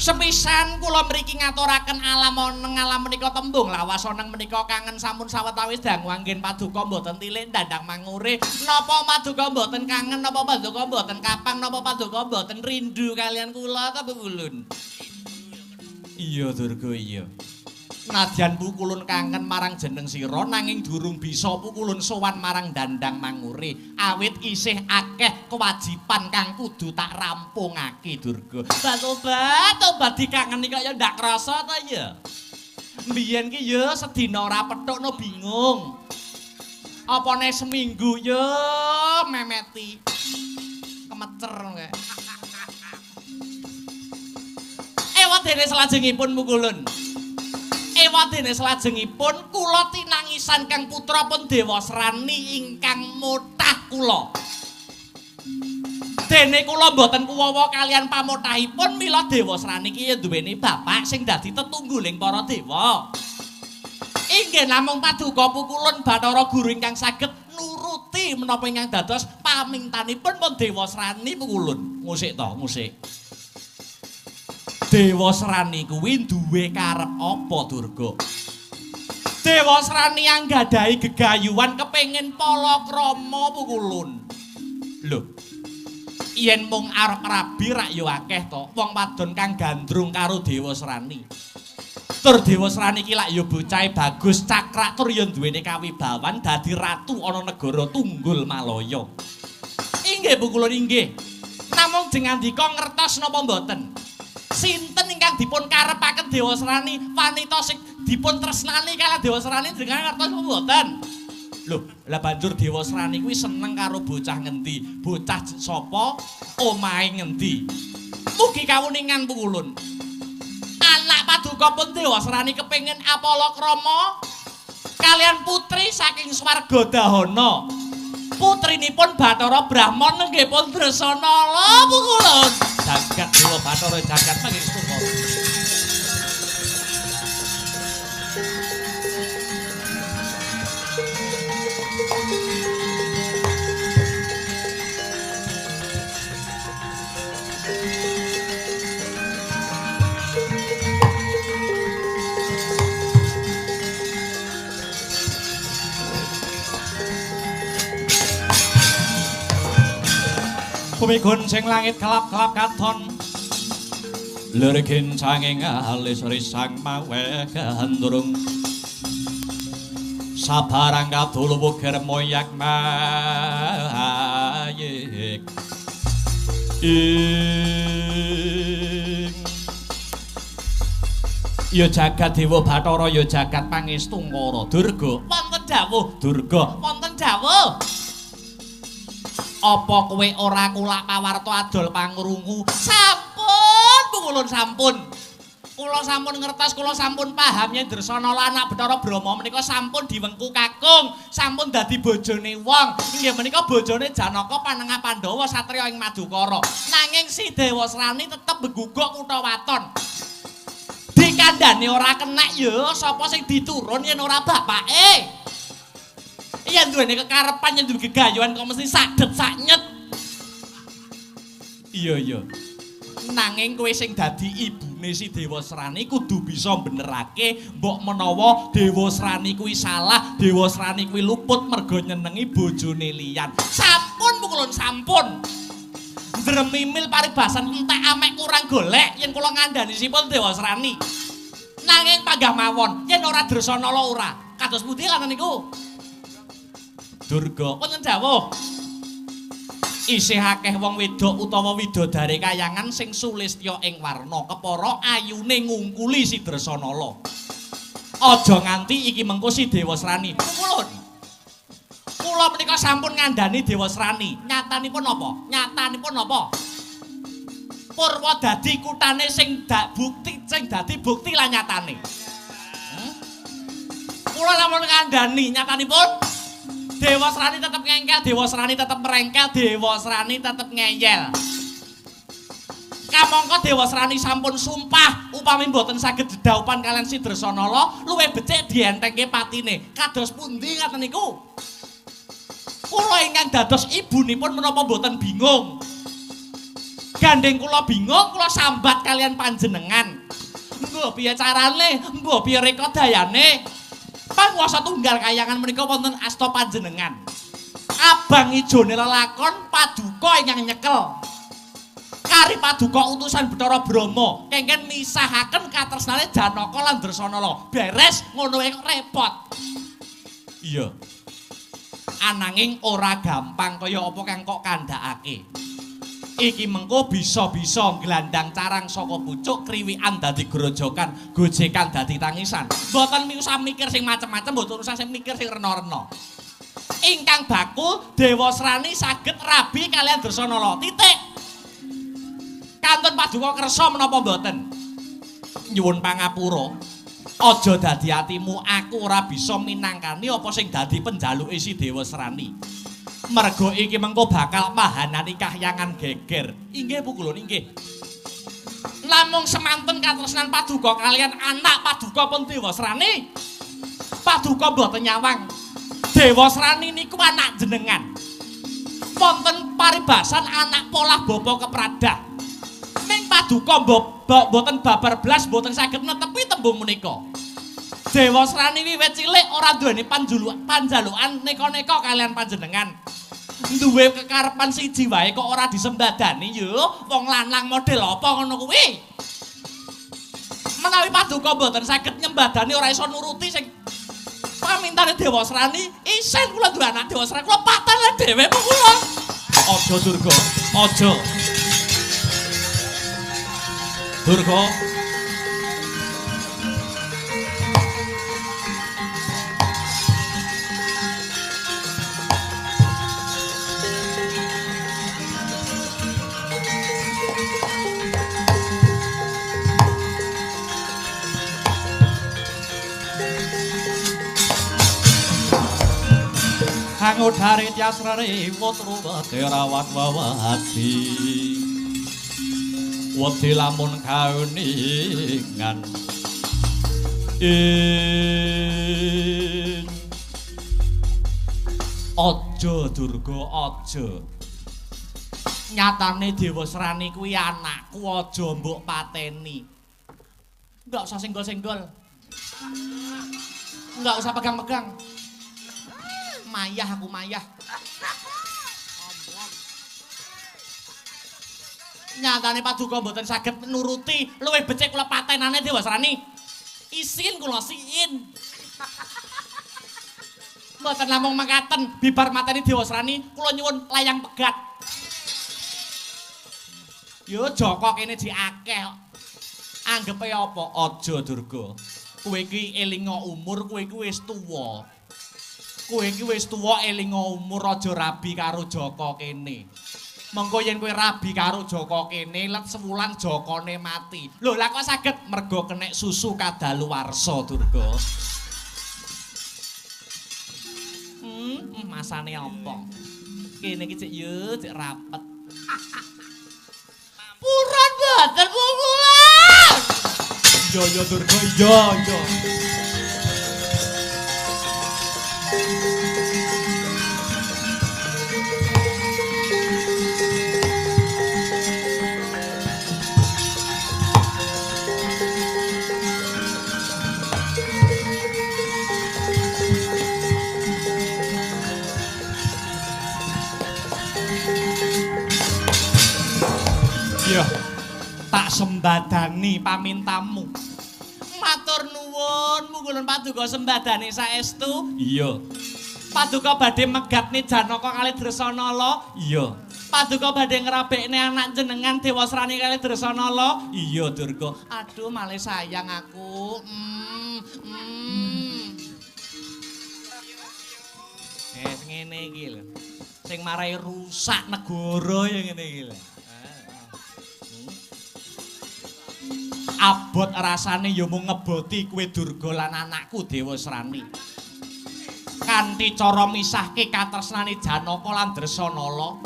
sepisan kula mriki ngaturaken alam menika tembung lawasaneng menika kangen sampun sawetawis dangu anggen Paduka mboten tilik ndandang mangure napa Paduka mboten kangen napa Paduka mboten kapang napa Paduka mboten rindu kalian kula ta Pukulun. Iya Durga iya. Nadyan Pukulun kangen marang jeneng sira nanging durung bisa Pukulun sowan marang dandang mangure awit isih akeh kewajiban kang kudu tak rampungake Durga. Tobat dikangeni kaya ndak krasa ta ya. Mbiyen ki ya sedina ora petukno bingung. Apane seminggu ya memeti. Kemecer kae. Ewadene salajengipun Pukulun. Ewadene salajengipun kula tinangisan kang putra pun Dewasrani ingkang mutah kula. Dene kula mboten kuwawa kalian pamutahipun mila Dewasrani ki duweni bapak sing dadi tetungguling para dewa. Inggih namung Paduka Pukulun Bathara Guru ingkang saged nuruti menapa ingkang dados pamintanipun pun Dewasrani Pukulun. Musik to, musik. Dewasrani kuwi duwe karep apa Durga? Dewasrani anggadhahi gegayuhan kepengin palakrama Pukulun. Lho. Yen mung arep rabi rak ya akeh to wong wadon kang gandrung karo Dewasrani. Tur Dewasrani ki lak ya bocahe bagus cakrak tur ya duweni kawibawan dadi ratu ana negara Tunggul Malaya. Inggih Pukulun inggih. Namung jengandika ngertos napa mboten? Sinten ingkang dipun karepaken Dewasrani wanita sing dipun tresnani kaliyan Dewasrani dengan ngertos mboten? Lho, lah banjur Dewasrani kuwi seneng karo bocah ngendi? Bocah sapa? Omahe ngendi? Mugi kawuningan Pukulun. Anak Paduka pun Dewasrani kepengin apalakrama kalian putri saking swarga dahana. Putrinipun Bathara Brahmana nggih pun Dresanala Pukulun. Jagat Dewa Bathara jagat mangke stupa. Bumi gonceng langit kelap-kelap katon lirikin canging alis risang mawe gandrung sabarang kadulu bukir moyak mayik Ya jagat Dewa Bathara ya jagat pangestu Ngara. Durga, wonten dawuh. Durga, wonten dawuh. Apa kowe ora kulak pawarta adol pangrungu? Sampun, kula sampun. Kula sampun ngertos, kula sampun paham yen Dresanala anak Bathara Brama menika sampun diwengku kakung, sampun dadi bojone wong. Inggih menika bojone Janaka Panengah Pandhawa satriya ing Madukara. Nanging si Dewasrani tetep beguguk kutha waton. Dikandhani ora kenek ya sapa sing diturun yen ora bapake. Yen duweni kekarepan yen duwe gegayuhan kok mesti sadhet saknyet. Iya. Nanging kowe sing dadi ibune si Dewasrani kudu bisa benerake mbok menawa Dewasrani kuwi salah, Dewasrani kuwi luput mergo nyenengi bojone liyan. Sampun pukulun sampun. Dremimil paribasan entek amek kurang golek yen kula ngandhani sipun Dewasrani. Nanging panggah mawon yen ora Dresanala ora. Kados pundi lan niku? Durga wonten dawuh. Isih akeh wong wedok utawa widodari kayangan sing sulistya ing warna kepara ayune ngungkuli si Dresanala. Aja nganti iki mengko si Dewasrani. Kulun. Kula menika sampun ngandhani Dewasrani. Nyatanipun napa? Nyatanipun napa? Purwa dadi kutane sing dadi bukti lan nyatane. Kula sampun ngandhani nyatanipun Dewasrani tetep ngengkel, Dewasrani tetep merengkel, Dewasrani tetep ngeyel. Kamangka Dewasrani sampun sumpah upami mboten saged dedaupan kalian si Dresanala luwih becik dientengke patine. Kados pundi ngaten niku? Kula ingkang dados ibunipun menapa mboten bingung. Gandeng kula bingung, kula sambat kalian panjenengan. Mbok piye carane, mbok piye reka dayane? Panguwasa tunggal kayangan menika wonten asta panjenengan. Abang ijone lelakon Paduka ingkang nyekel. Kari Paduka utusan Bathara Brama kengken misahaken katresnane Janaka lan Dresanala. Beres ngono wae kok repot. Iya. Ananging ora gampang kaya apa kang kok kandhakake. Iki mengko bisa-bisa nglandang carang saka pucuk kriwikan dadi grojokan, gojekan dadi tangisan. Mboten usah mikir sing macem-macem, mboten usah sing mikir sing rena-rena. Ingkang bakul Dewasrani saged rabi kalian Dresanala. Titik. Kantun Paduka kersa menapa mboten? Nyuwun pangapura. Aja dadi atimu aku ora bisa minangkani apa sing dadi penjaluke si Dewasrani. Mergo iki mengko bakal mahanani kahyangan geger. Inggih pukulun inggih. Namung semanten katresnan Paduka kalian anak Paduka pun Dewasrani. Paduka mboten nyawang. Dewasrani niku anak jenengan. Wonten paribasan anak polah bapa kepradah. Ning Paduka mboten babar blas mboten saged netepi tembung menika. Dewasrani wiwit cilik ora duweni panjalukan neka-neka kalian panjenengan. Duwe kekarepan siji wae kok ora disembadani yo. Wong lanang model apa ngono kuwi? Menawi Paduka mboten saged nyembadani ora iso nuruti sing pamintane Dewasrani, isen kula duwe anak Dewasrani kula patan lan dhewe kula. Aja Durga, aja. Durga. Hangut hari tiasrari wotru bate rawat wawati wati lamun kauningan aja Durga aja nyatane Dewasrani kuwi anakku aja mbok pateni enggak usah senggol-senggol enggak usah pegang-pegang mayah aku mayah. Nyatane Paduka mboten saged nuruti luwih becik kula patenane Dewasrani. Isin kula siin. Mboten namung mangkaten bibar mateni Dewasrani kula nyuwun layang pegat. Yo Joko kene ji akeh kok. Anggepe apa? Aja Durga. Kowe iki elinga umur, kowe iki wis tuwa. Kowe iki wis tuwa elinga umur aja rabi karo Jaka kene. Mengko yen kowe rabi karo Jaka kene let sewulan Jakane mati. Lho lah kok saged mergo kenek susu kadaluwarsa Durga. Masane apa? Kene iki cek yo cek rapet. Purun boten pukulan. Yo Durga yo. Iya, tak sembadani pamintamu. Matur nuwun, munggulen paduka sembadani saestu. Iya. Paduka badhe megatne Janaka kalih Dresanala. Iya. Paduka badhe ngrabekne anak jenengan Dewasrani kalih Dresanala. Iya, Durga. Aduh, malih sayang aku. Ngene iki lho. Sing marai rusak negara ya ngene iki lho. Abot rasane ya mung ngeboti kowe Durga lan anakku Dewasrani. Kanthi cara misahke katresnane Janaka lan Dresanala,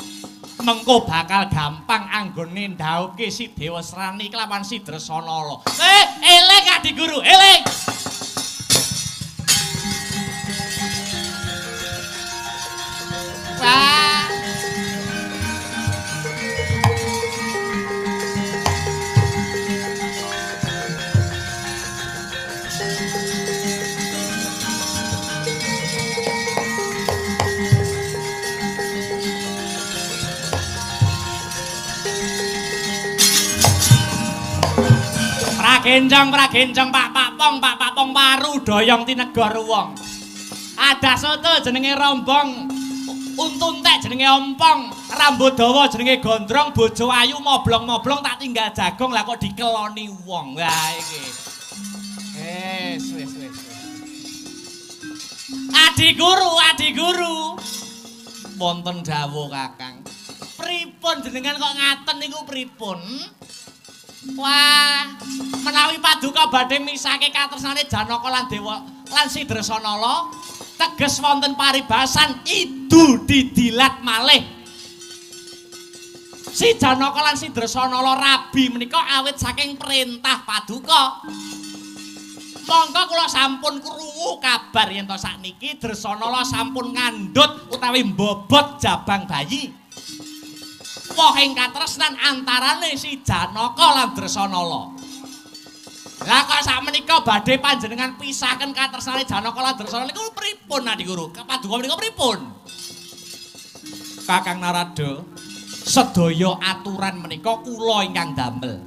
mengko bakal gampang anggone ndhauke si Dewasrani kelawan si Dresanala. Eling Adi Guru, eling. Pragenjang Pak Pong paru doyong tinegor wong. Ada soto jenenge rombong, untuntek jenenge ompong, rambut dawa jenenge gondrong, bojo ayu moblong-moblong tak tinggal jagong lah kok dikeloni wong. Wah iki. Wis. Adi Guru. Wonten dawuh Kakang. Pripun jenengan kok ngaten niku pripun? Wah, menawi paduka badhe misahke katresnane Janaka lan Dewa lan si Dresanala, teges wonten paribasan idu didilat malih. Si Janaka lan si Dresanala rabi menika awit saking perintah paduka. Monggo kula sampun krungu kabar yen to sakniki Dresanala sampun ngandhut utawi mbobot jabang bayi. Wohing katresnan antarane si Janaka lan Dresanala. Lah kok sakmenika badhe panjenengan pisahaken katresnane Janaka lan Dresanala niku pripun Adi Guru? Paduka menika pripun? Kakang Narada, sedaya aturan menika kula ingkang damel.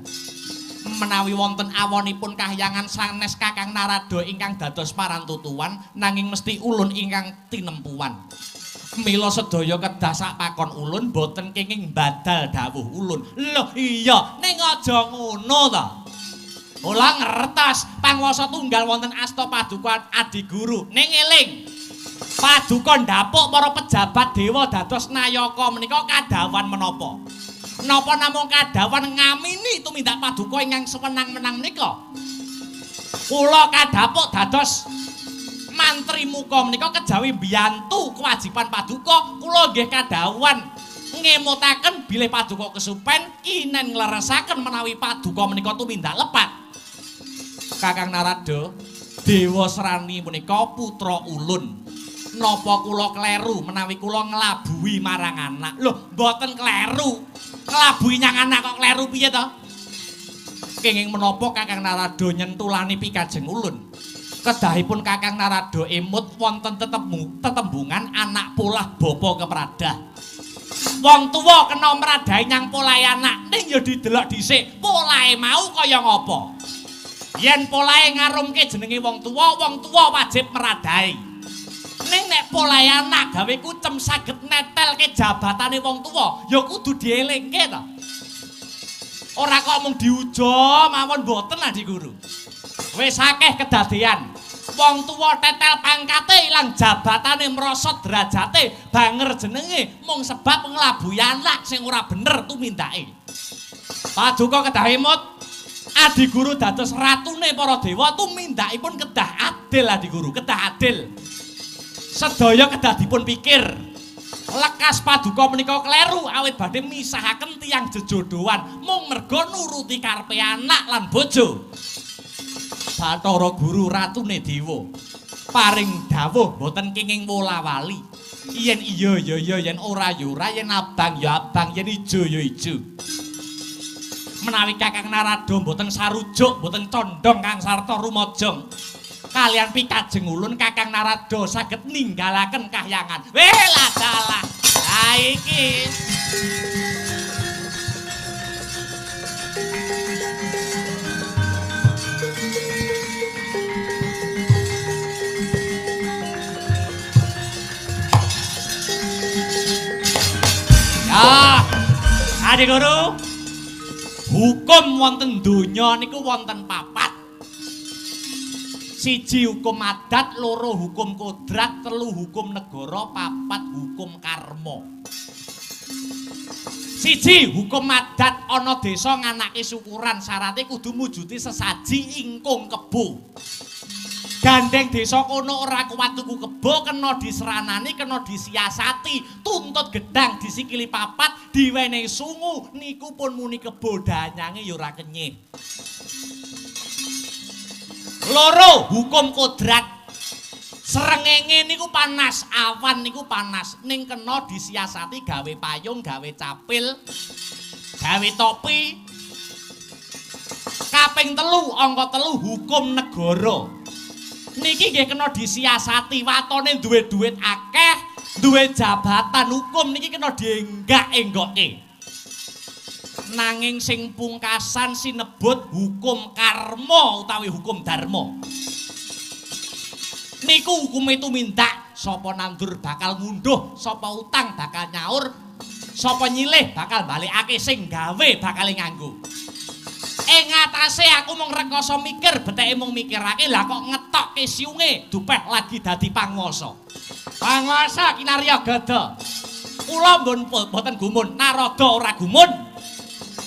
Menawi wonten awonipun kahyangan sanes Kakang Narada ingkang dados parantutuan nanging mesti ulun ingkang tinempuan. Mila sedaya kedah sak pakon ulun boten kenging badal dawuh ulun. Lho iya, ning aja ngono ta. Mula ngertos panguwasa tunggal wonten asta paduka Adi Guru. Ning eling. Paduka ndapuk para pejabat dewa dados nayaka menika kadawan menapa? Napa namung kadawan ngamini tumindak paduka ingkang sewenang-wenang menika? Kula kadapuk dados mantri muka menika kejawi mbiyantu kewajiban paduka, kula nggih kadawan ngemutaken bilih paduka kesupen kinen ngleresaken menawi paduka menika tumindak lepat. Kakang Narada, Dewasrani menika putra ulun. Napa kula kleru menawi kula nglabuhi marang anak? Lho, mboten kleru. Nglabuhi nyang anak kok kleru piye to? Kenging menapa Kakang Narada nyentulani pikajeng ulun? Kedahipun Kakang Narada emut wonten tetembungan anak polah bapa kepradah. Wong tuwa kena mradahi nyang polahe anak ning ya didelok dhisik polahe mau kaya ngapa. Yen polahe ngarumke jenenge wong tuwa wajib mradahi. Ning nek polahe anak gawe kucem saged netelke jabatane wong tuwa ya kudu dielingke to. Ora kok mung diuja mawon mboten Adi Guru. Wis akeh kedadean. Wong tuwa tetel pangkate ilang jabatane merosot derajate banger jenenge mung sebab nglabuhi anak sing ora bener tumindake. Paduka kedah emut Adi Guru dados ratune para dewa tumindakipun kedah adil Adi Guru, kedah adil. Sedaya kedah dipun pikir. Lekas paduka menika kleru awit badhe misahaken tiyang jejodohan mung merga nuruti karepe anak lan bojo. Bathara Guru ratune dewa paring dawuh boten kenging wola-wali. Yen iya ya iya, yen ora ya ora, yen abang ya abang, yen ijo ya ijo. Menawi Kakang Narada boten sarujuk, boten condong Kang sarta rumajeng kalian pikajeng ulun Kakang Narada saged ninggalaken kahyangan. Weh ladalah. Ha iki. Ya, Adi Guru. Hukum wonten donya niku wonten papat. Siji hukum adat, loro hukum kodrat, telu hukum negara, papat hukum karma. Siji hukum adat, ana desa nganake syukuran syaratnya kudu mujuti sesaji ingkung kebo. Gandeng desa kono ora kuat tuku kebo, kena diseranani, kena disiasati, tuntut gedang disikili papat, diwenehi sungu, niku pun muni kebo danyange ya ora kenyih. Loro hukum kodrat. Srengenge niku panas, awan niku panas, ning kena disiasati gawe payung, gawe capil, gawe topi. Kaping telu, angka telu hukum negara. Niki nggih kena disiasati, watone duwe duit akeh, duwe jabatan hukum niki kena dienggak-enggoke. Nanging sing pungkasan sinebut hukum karma utawi hukum dharma. Niku hukume tumindak, sapa nandur bakal ngunduh, sapa utang bakal nyaur, sapa nyilih bakal balikake, sing gawe bakal nganggo. Ing atase aku mung rekoso mikir, beteke mung mikirake, lah kok ngetokke siunge dupeh lagi dadi panguwasa. Panguwasa kinarya gada. Kula mboten gumun, Narada ora gumun.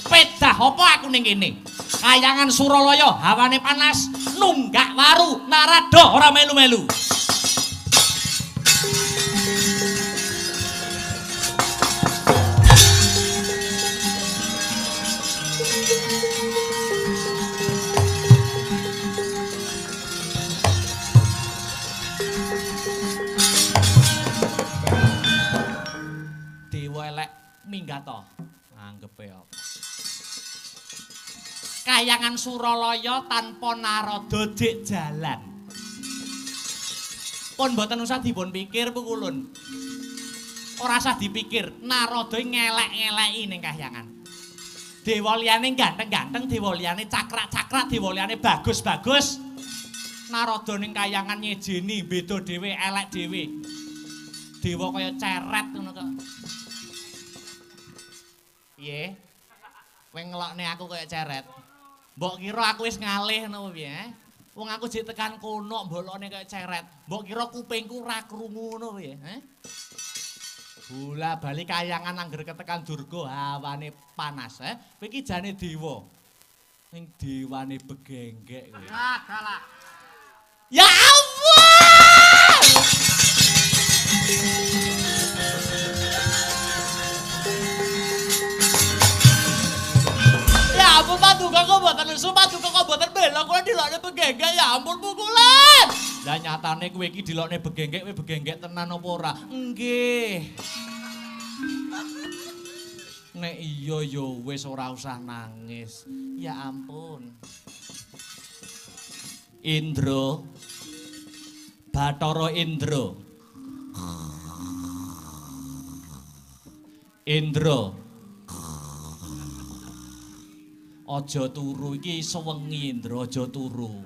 Pedah apa aku ning kene? Kayangan Suralaya hawane panas, nunggak waru, Narada ora melu-melu. Minggat to. Anggepe apa? Kayangan Suralaya tanpa Narada dik jalan. Pun mboten usah dipun pikir pukulun. Ora usah dipikir, Narada ngelek-ngeleki ning kahyangan. Dewa liyane ganteng-ganteng, dewa liyane cakrak-cakrak, dewa liyane bagus-bagus. Narada ning kayangan nyejeni, beda dhewe, elek dhewe. Dewa kaya ceret ngono kok. Piye? Kowe ngelokne aku kaya ceret. Mbok kira aku wis ngalih ngono piye? Wong aku jek tekan kono mbolone kaya ceret. Mbok kira kupingku ora krungu ngono piye? Bola bali kayangan angger ketekan durga hawane panas, Kowe iki jane dewa. Ning dewane begenggek kowe. Ya Allah! Ya ampun paduka kok mboten lesu, paduka kok mboten bela kula dilokne begenggek, ya ampun pukulan. Lah nyatane kowe iki dilokne begenggek, kowe begenggek tenan apa ora? Nggih. Nek iya ya wis ora usah nangis. Ya ampun. Indra. Bathara Indra. Indra. Aja turu iki sewengi Indra, aja turu.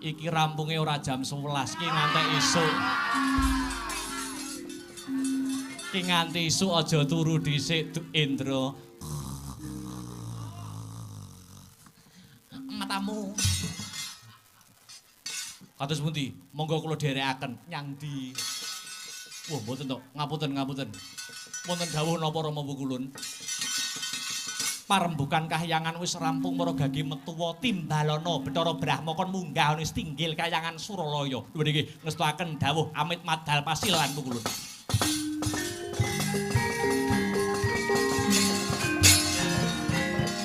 Iki rampunge ora jam 11 ki nganti esuk. Ki nganti esuk aja turu dhisik Indra. Kados pundi? Monggo kula dherekaken nyang ndi? Wah, mboten to. Ngapunten. Wonten dawuh napa Rama Pukulun? Parembukan kahyangan wis rampung para gage metuwa timbalana Bathara Brahma kon munggah ana tinggil kahyangan Suralaya. Lho niki ngestuaken dawuh amit madal pasilan Pukulun.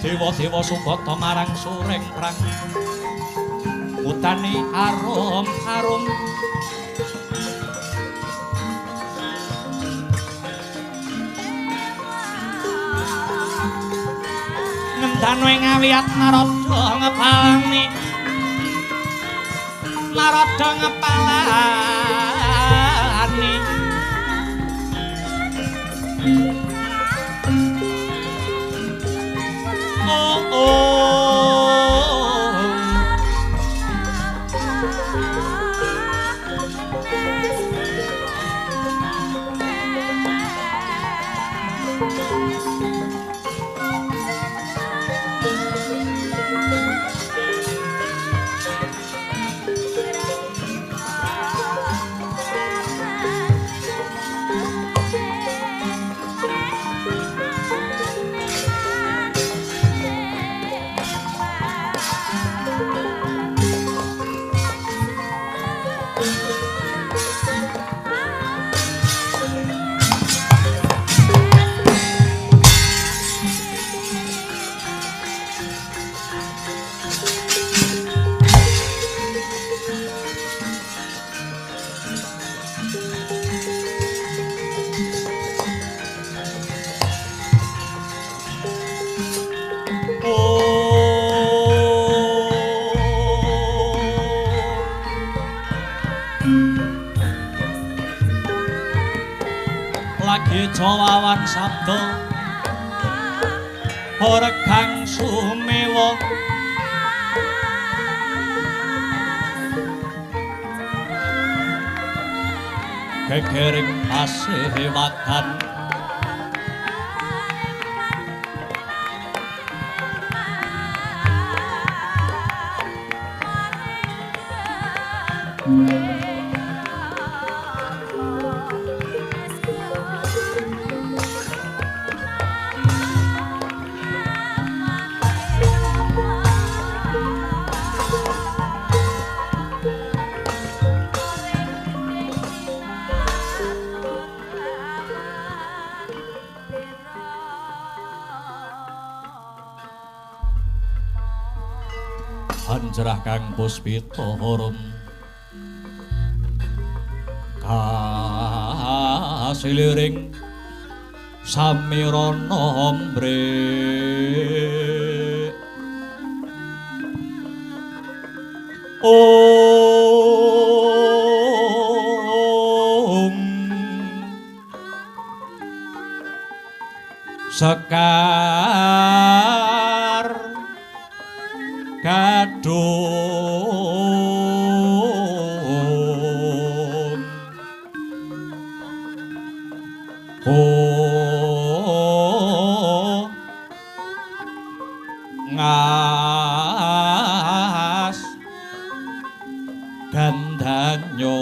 Dewa-dewa subata marang sureng prang. Utane harum-harum. Ngendhan ing ngawiyat Narada ngepalani. Narada ngepalani. Lagi cawawan sabda Regang sumewa gegering pasewatan Anjrah kang puspita harum kasiliring samirana ombre sekar kadung ngas gandanyo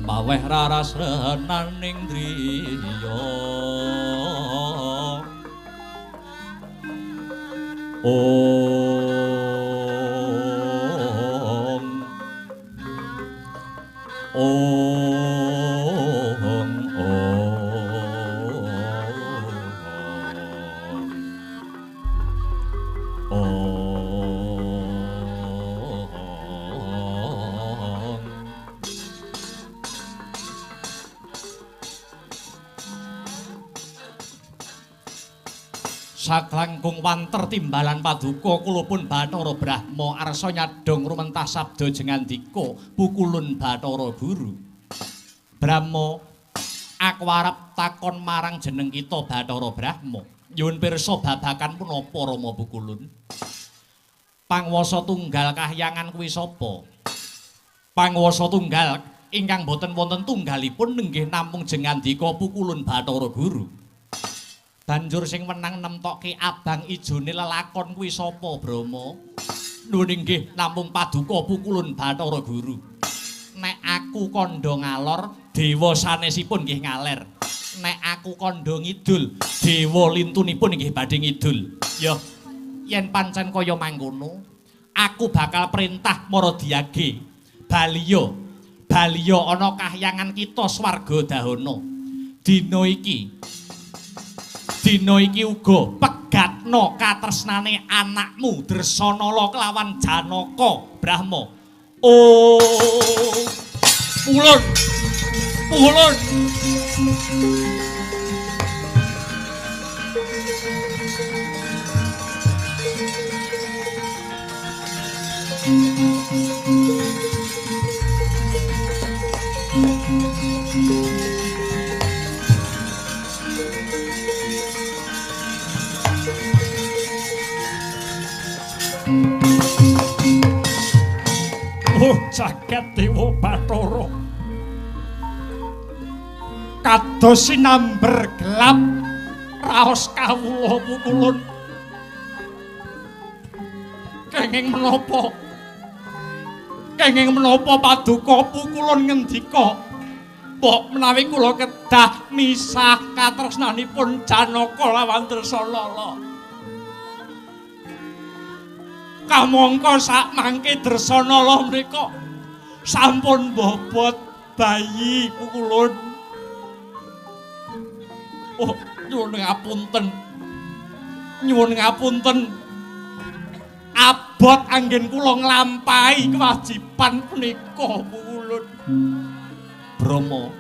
maweh raras renaning driya saklangkung wanter timbalan paduka kula pun Bathara Brahma arsa nyadong rumentah sabda jengandika Pukulun Bathara Guru. Brahma aku arep takon marang jeneng kita Bathara Brahma. Nyuwun pirsa babakan punapa Rama Pukulun? Pangwasa tunggal kahyangan kuwi sapa? Pangwasa tunggal ingkang boten wonten tunggalipun nenggih namung jengandika pukulun Bathara Guru. Banjur sing menang nemtokke abang ijone lelakon kuwi sapa, Brama? Nuwun inggih namung paduka pukulun Bathara Guru. Nek aku kandha ngalor, dewa sanesipun nggih ngaler. Nek aku kandha ngidul, dewa lintunipun nggih badhe ngidul. Ya, yen pancen kaya mangkono, aku bakal perintah Maradyage, Baliya ana kahyangan kita swarga dahana. Dina iki uga pegatna katresnane anakmu Dresanala kelawan Janaka Brahma. Oh, ulun. Oh, jagat Dewa Bathara. Kados sinamber gelap raos kawula pukulun. Kenging menapa paduka pukulun ngendika mbok menawi kula kedah misah katresnanipun Janaka lawan Dresanala. Kamangka sak mangke Dresanala menika sampun bobot bayi pukulun. Oh, nyuwun ngapunten. Abot anggen kula nglampahi kewajiban punika pukulun. Brama,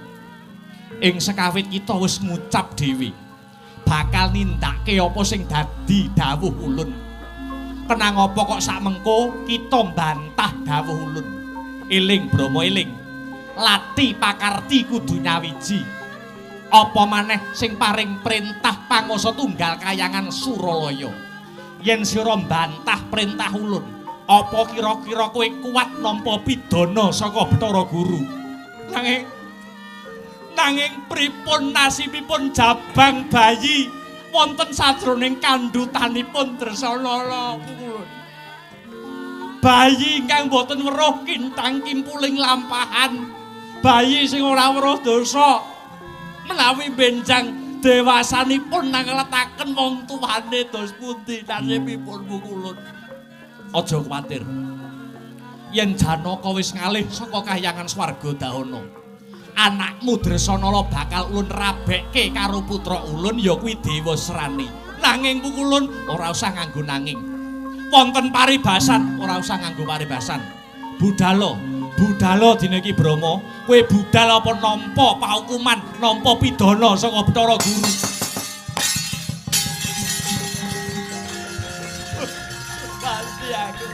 ing sekawit kita wis ngucap dhewe bakal nindakake apa sing dadi dawuh ulun. Kenang apa kok sak mengko kita mbantah dawuh ulun. Eling Brama, eling. Lati pakarti kudu nyawiji. Apa maneh sing paring perintah panguwasa tunggal kayangan Suralaya. Yen sira mbantah perintah ulun, apa kira-kira kowe kuat nampa pidana saka Bathara Guru? Nanging pripun nasibipun jabang bayi wonten sajroning kandhutanipun Dresanala pukulun. Bayi ingkang boten weruh kintang kimpuling lampahan, bayi sing ora weruh dosa. Menawi benjang dewasanipun nangletaken wong tuwane dos pundi nasibipun pukulun. Aja kuwatir. Yen Janaka wis ngalih saka kahyangan swarga dahana, anakmu Dresanala bakal ulun rabekke karo putra ulun ya kuwi Dewa Srani. Nanging pukulun ora usah nganggo nanging. Wonten paribasan, ora usah nganggo paribasan. Budhal dina iki Brama, kowe budhal apa nampa paukuman, nampa pidana saka Bathara Guru. Pasti aku.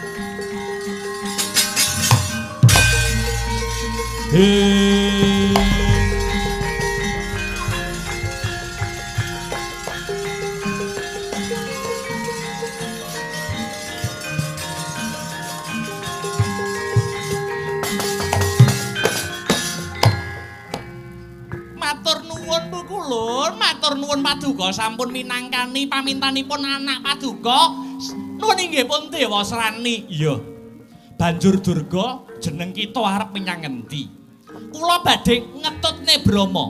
Matur nuwun paduka sampun minangkani pamintanipun anak paduka. Nuwun inggih pun Dewa Srani. Iya. Banjur Durga, jeneng kita arep menyang ngendi? Kula badhe ngetutne Brama.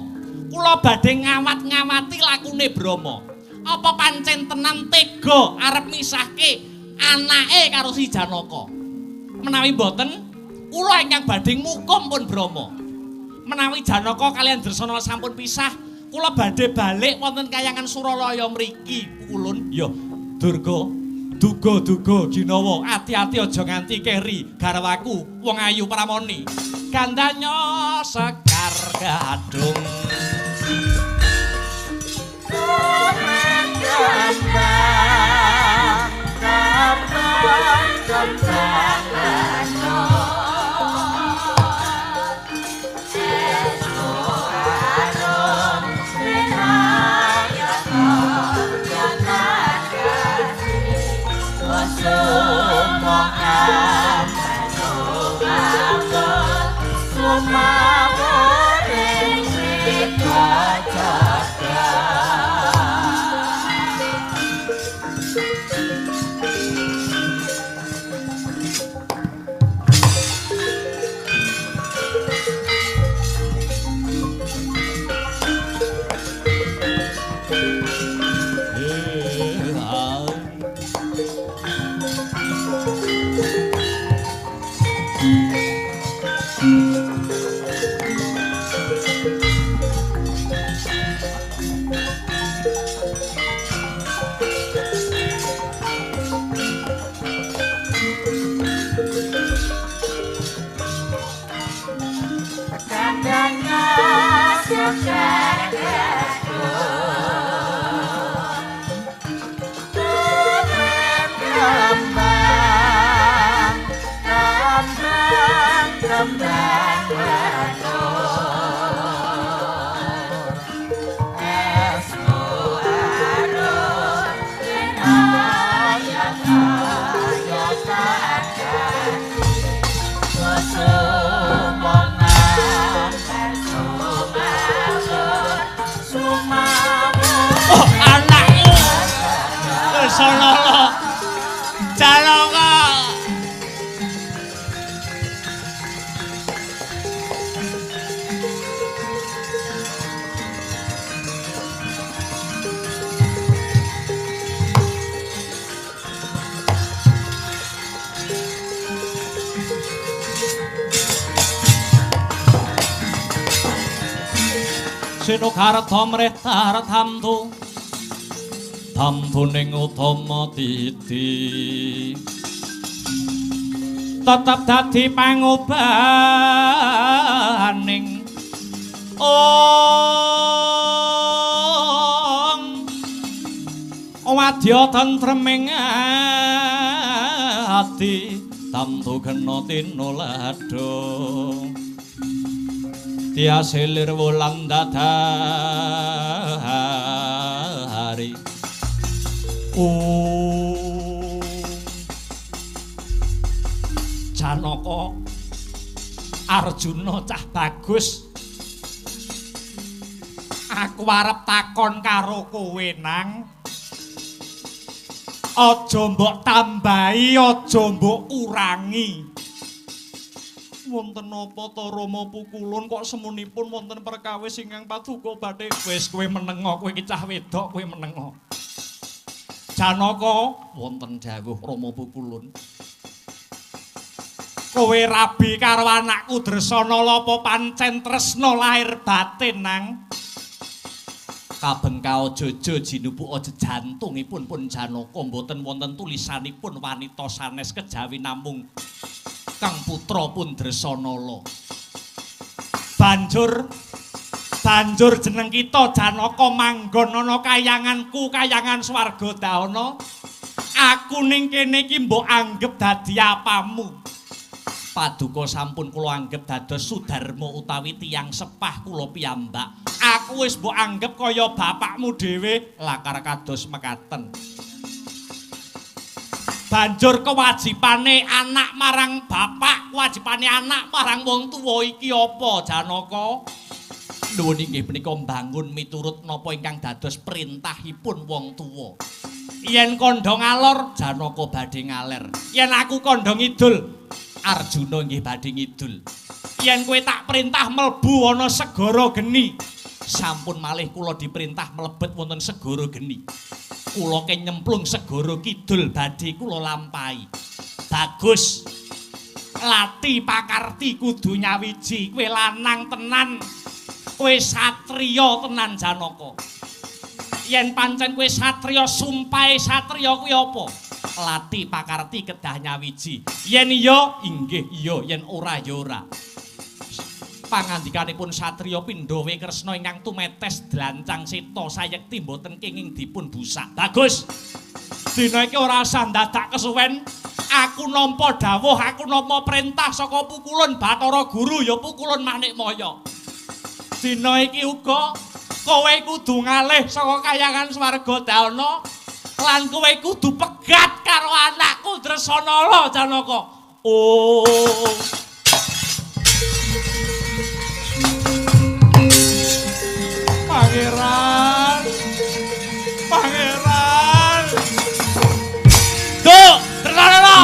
Kula badhe ngawat-ngawati lakune Brama. Apa pancen tenan tega arep misahke anake karo si Janaka? Menawi mboten, kula ingkang badhe ngukum pun Brama. Menawi Janaka kalian Dresanala sampun pisah, kula badhe balik wonten kayangan Suralaya mriki pukulun. Ya, Durga, duga-duga Jinawa, ati-ati aja nganti keri garwaku wong ayu pramoni. Gandanya sekar gadung. Semua Sonolo Janaka Sinokarta mrehtar tamtu tamtuning utama titi tetep dadi pangobaning wadya tentreming ati tamtu kena tinulada tiasilir wulan dadari Janaka Arjuna cah bagus aku arep takon karo kowe nang aja mbok tambahi aja mbok kurangi wonten apa ta Rama Pukulun kok semunipun wonten perkawis ingkang paduka badhe wis kowe menenga kowe iki cah wedok kowe menenga Janaka wonten dawuh Rama Pukulun kowe rabi karo anakku Dresana apa pancen tresna lahir batin nang kabengkao jojo jinubu aja jantungipun pun Janaka mboten wonten tulisanipun wanita sanes kejawi namung Kang putra pun Dresanala banjur jeneng kita Janaka manggon ana kayanganku kayangan swarga daana aku ning kene iki mbok anggep dadi apamu paduka sampun kula anggep dados sudarma utawi tiyang sepah kula piyambak aku wis mbok anggep kaya bapakmu dhewe lakar kados mekaten banjur kewajibane anak marang bapak kewajibane anak marang wong tuwa iki apa Janaka nuwun inggih menika mbangun miturut napa ingkang dados perintahipun wong tuwa yen kandha ngalor Janaka badhe ngaler yen aku kandha ngidul Arjuna nggih badhe ngidul yen kowe tak perintah mlebu ana segara geni sampun malih kula diperintah mlebet wonten segara geni kula ke nyemplung segara kidul badhe kula lampahi bagus lati pakarti kudu nyawiji kowe lanang tenan kowe satriya tenan Janaka yen pancen kowe satriya sumpahe satriya kuwi apa lati pakarti kedah nyawiji yen iya inggih iya yen ora ya ora pangandikanipun satriya Pandhawa Kresna ingkang tumetes dlancang seta sayekti mboten kenging dipun busak bagus dina iki ora usah dadak kesuwen aku nampa dawuh aku nampa perintah saka Pukulun Bathara Guru ya Pukulun Manikmaya dina iki uga kowe kudu ngalih saka kayangan swarga daana lan kowe kudu pegat karo anakku Dresanala Janaka Pangeran Duh Dresanala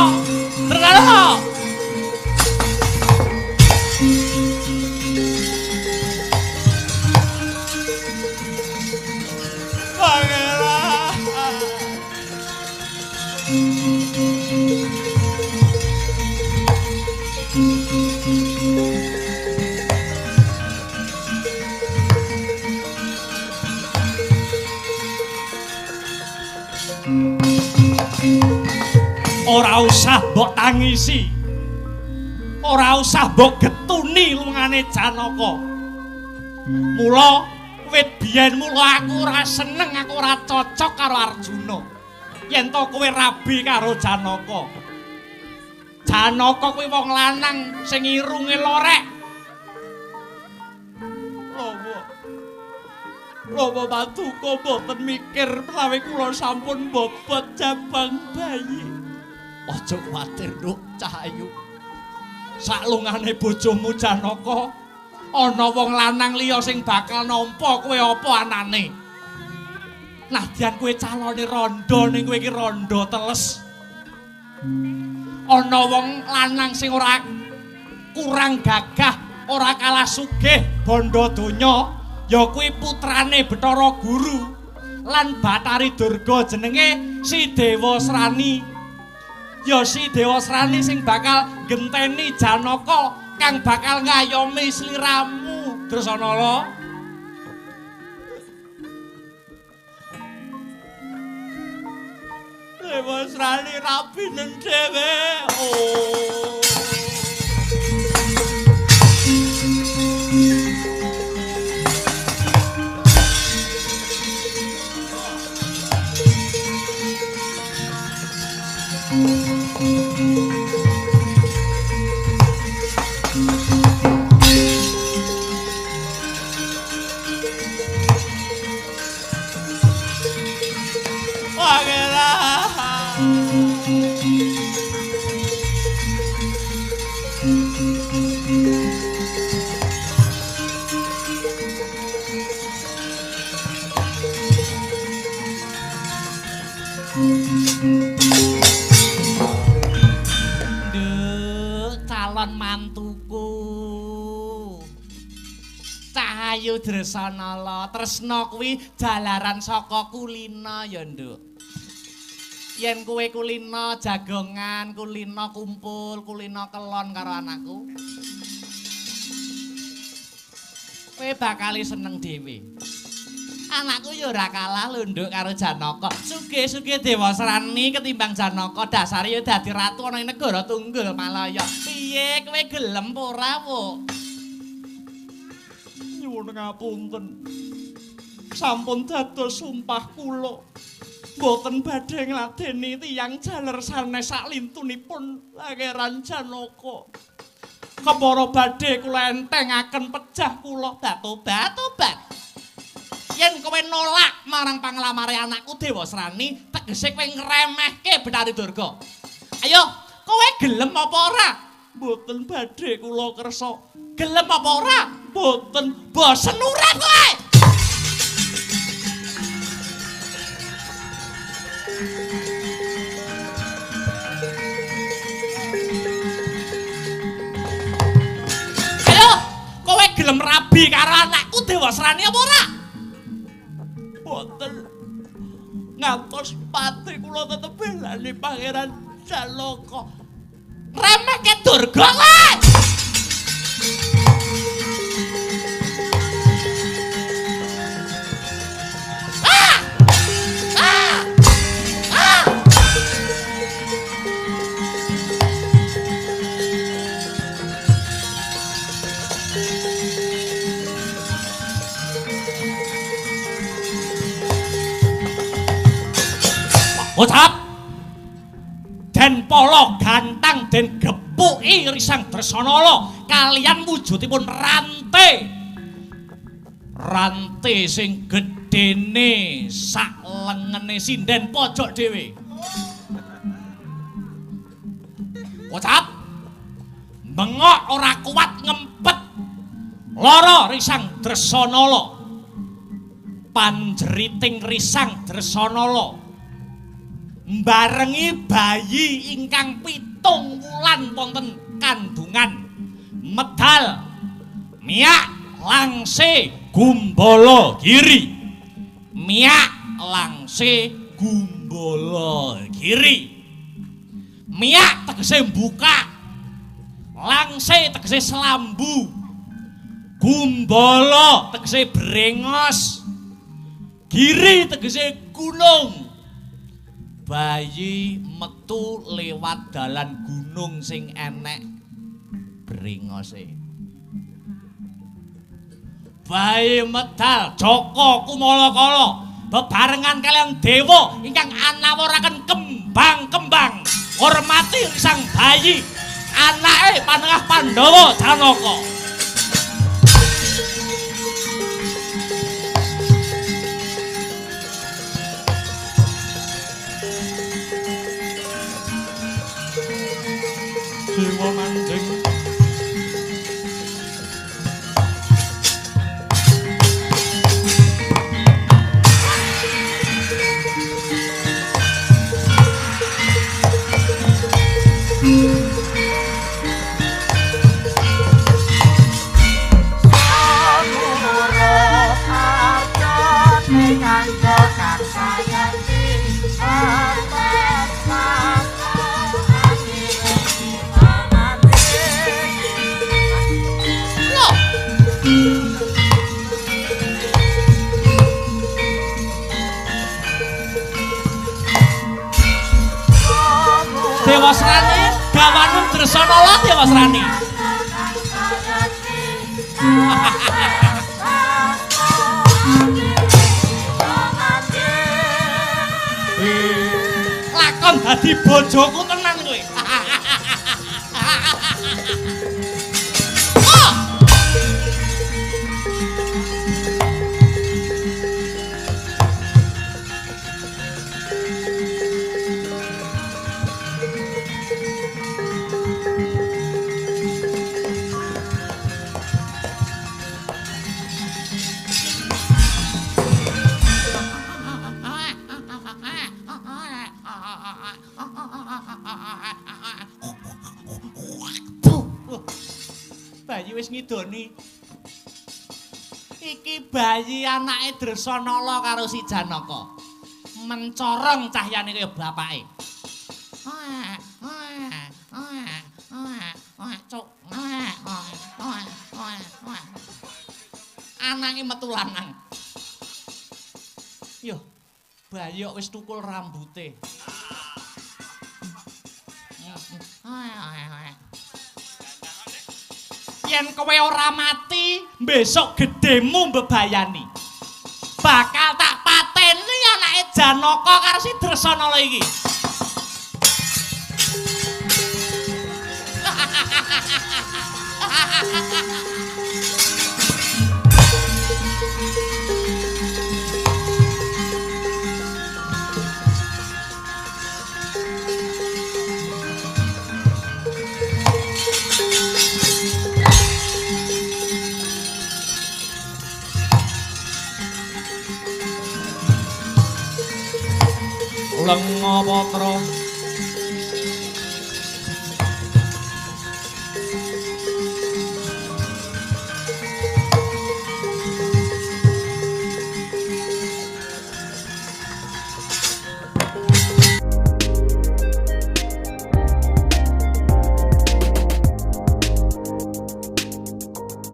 Ora usah mbok tangisi. Ora usah mbok getuni lungane Janaka. Mula wit biyen mula aku ora seneng, aku ora cocok karo Arjuna. Yen to kowe rabi karo Janaka. Janaka kuwi wong lanang sing irunge lorek. Lobo Paduka mboten mikir menawi kula sampun bobot jabang bayi. Aja kuwatir, Nduk Cahayu. Saklungane bojomu Janaka, ana wong lanang liya sing bakal nampa kowe apa anane. Nadyan kowe calone randha ning kowe iki randha teles. Ana wong lanang sing ora kurang gagah, ora kalah sugih bondo donya, ya kuwi putrane Bathara Guru lan Bathari Durga jenenge Si Dewa Srani. Ya si Dewa Srani sing bakal genteni Janaka kang bakal ngayomi sliramu Drasanala. Dewa Srani rabinen dhewe. Oh. Mantuku Cahayu Drasanala, tresna kuwi jalaran saka kulina ya, Nduk. Yen kowe kulina jagongan, kulina kumpul, kulina kelon karo anakku, kowe bakal seneng dhewe. Anakku ya ora kalah lho, Nduk, karo Janaka. Sugih-sugih Dewa Srani ketimbang Janaka, dasare ya dadi ratu ana ing negara Tunggul Malaya. Piye kowe gelem apa ora, Wuk? Nyuwun ngapunten. Sampun dados sumpah kula. Mboten badhe ngladeni tiyang jaler sanes saklintunipun Pangeran Janaka. Kepara badhe kula entengaken pejah kula tobat. Yen kowe nolak marang panglamare anakku Dewa Srani, tegese kowe ngremehke Bathari Durga. Ayo, kowe gelem apa ora? Mboten badhe kula kersa. Gelem apa ora? Mboten. Bosen urip kowe. Ayo, kowe gelem rabi karo anakku Dewa Srani apa ora? Boten. Ngantos pati kula tetep belani Pangeran Janaka. Remehke Durga kowe. Ucap den polo gantang den gepuki risang Drasanala kalian wujudipun rantai sing gedene sak lengene sinden pojok dhewe. Ucap bengok ora kuat ngempet lara risang Drasanala panjeriting risang Drasanala mbarengi bayi ingkang 7 wulan wonten kandungan medal miyak langse Gumbala Giri. Miyak langse Gumbala Giri. Miak tegese buka. Langse tegese selambu. Gumbala tegese brengos. Giri tegese gunung. Bayi metu lewat dalan gunung sing enek brengose. Bayi medal Joko Kumalakala bebarengan kalian dewa ingkang anawuraken kembang-kembang hormati sang bayi anake Panengah Pandhawa Janaka. Dewa manjing Dewa Srani gawanun Dresanala Dewa Srani. Lakon dadi bojoku tenan kowe. Bayi wis ngidoni. Iki bayi anake Dresanala karo si Janaka. Mencorong cahyane kaya bapake. Anake metu lanang. Yo, bayi kok wis tukul rambute. Yen kowe ora mati, besok gedemu mbebayani. Bakal tak pateni anake Janaka karo si Dresanala iki. Lengapatra